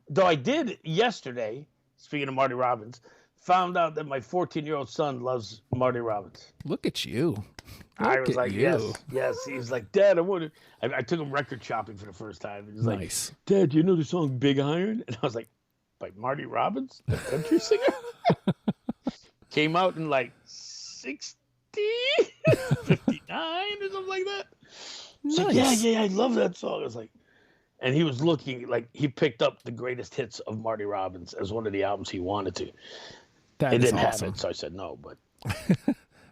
B: Though I did yesterday. Speaking of Marty Robbins, found out that my 14-year-old son loves Marty Robbins.
A: Look at you.
B: I was like, yes. He's like, Dad, I took him record shopping for the first time. He's
A: nice.
B: Like, Dad, do you know the song Big Iron? And I was like, by Marty Robbins, the country singer? Came out in like 60, 59 or something like that.
A: Nice.
B: Like, yeah, I love that song. I was like, and he was looking like he picked up the greatest hits of Marty Robbins as one of the albums he wanted to. It didn't have it, so I said no. But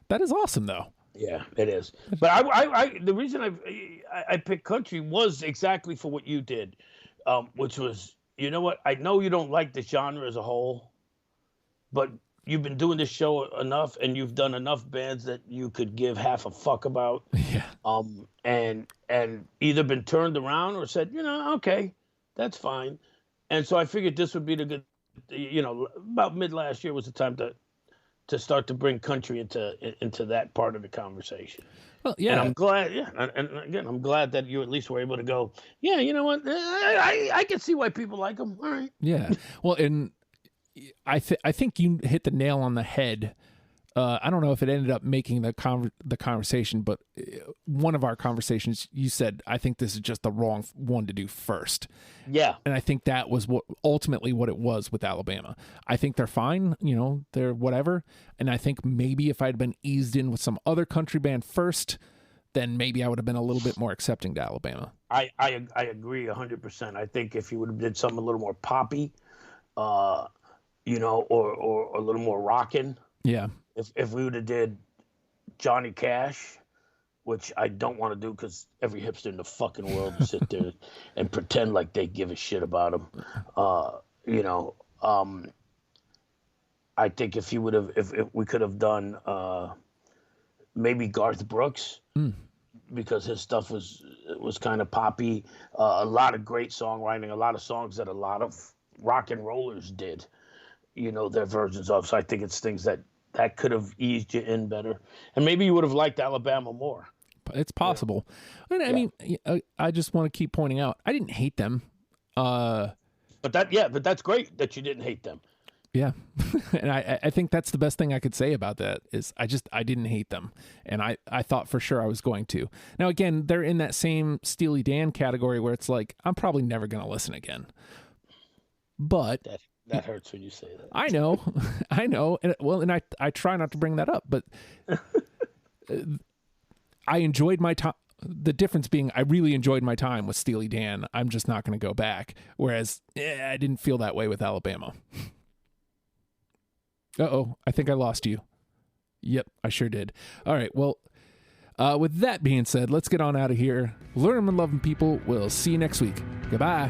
A: that is awesome, though.
B: Yeah, it is. But I the reason I picked country was exactly for what you did, which was, you know what? I know you don't like the genre as a whole, but you've been doing this show enough, and you've done enough bands that you could give half a fuck about.
A: Yeah.
B: And either been turned around or said, okay, that's fine. And so I figured this would be the good, about mid last year was the time to start to bring country into that part of the conversation.
A: Well, yeah.
B: And I'm glad, and again, I'm glad that you at least were able to go, yeah, you know what, I can see why people like them. All right.
A: Yeah. Well, and I think you hit the nail on the head. I don't know if it ended up making the conversation, but one of our conversations, you said, I think this is just the wrong one to do first.
B: Yeah.
A: And I think that was ultimately what it was with Alabama. I think they're fine, they're whatever. And I think maybe if I'd been eased in with some other country band first, then maybe I would have been a little bit more accepting to Alabama.
B: I agree 100%. I think if you would have did something a little more poppy, or a little more rockin'.
A: Yeah.
B: If we would have did Johnny Cash, which I don't want to do because every hipster in the fucking world will sit there and pretend like they give a shit about him. I think if we could have done maybe Garth Brooks, because his stuff was kind of poppy, a lot of great songwriting, a lot of songs that a lot of rock and rollers did, their versions of. So I think it's things that could have eased you in better, and maybe you would have liked Alabama more.
A: It's possible. Yeah. And I mean, I just want to keep pointing out, I didn't hate them.
B: But that's great that you didn't hate them.
A: Yeah. And I think that's the best thing I could say about that is I didn't hate them. And I thought for sure I was going to. Now, again, they're in that same Steely Dan category where it's like, I'm probably never going to listen again. But
B: that hurts when you say that.
A: I know. And I try not to bring that up, but I enjoyed my time. The difference being I really enjoyed my time with Steely Dan. I'm just not going to go back. Whereas I didn't feel that way with Alabama. Uh-oh, I think I lost you. Yep, I sure did. All right, well, with that being said, let's get on out of here. Learn and love them, people. We'll see you next week. Goodbye.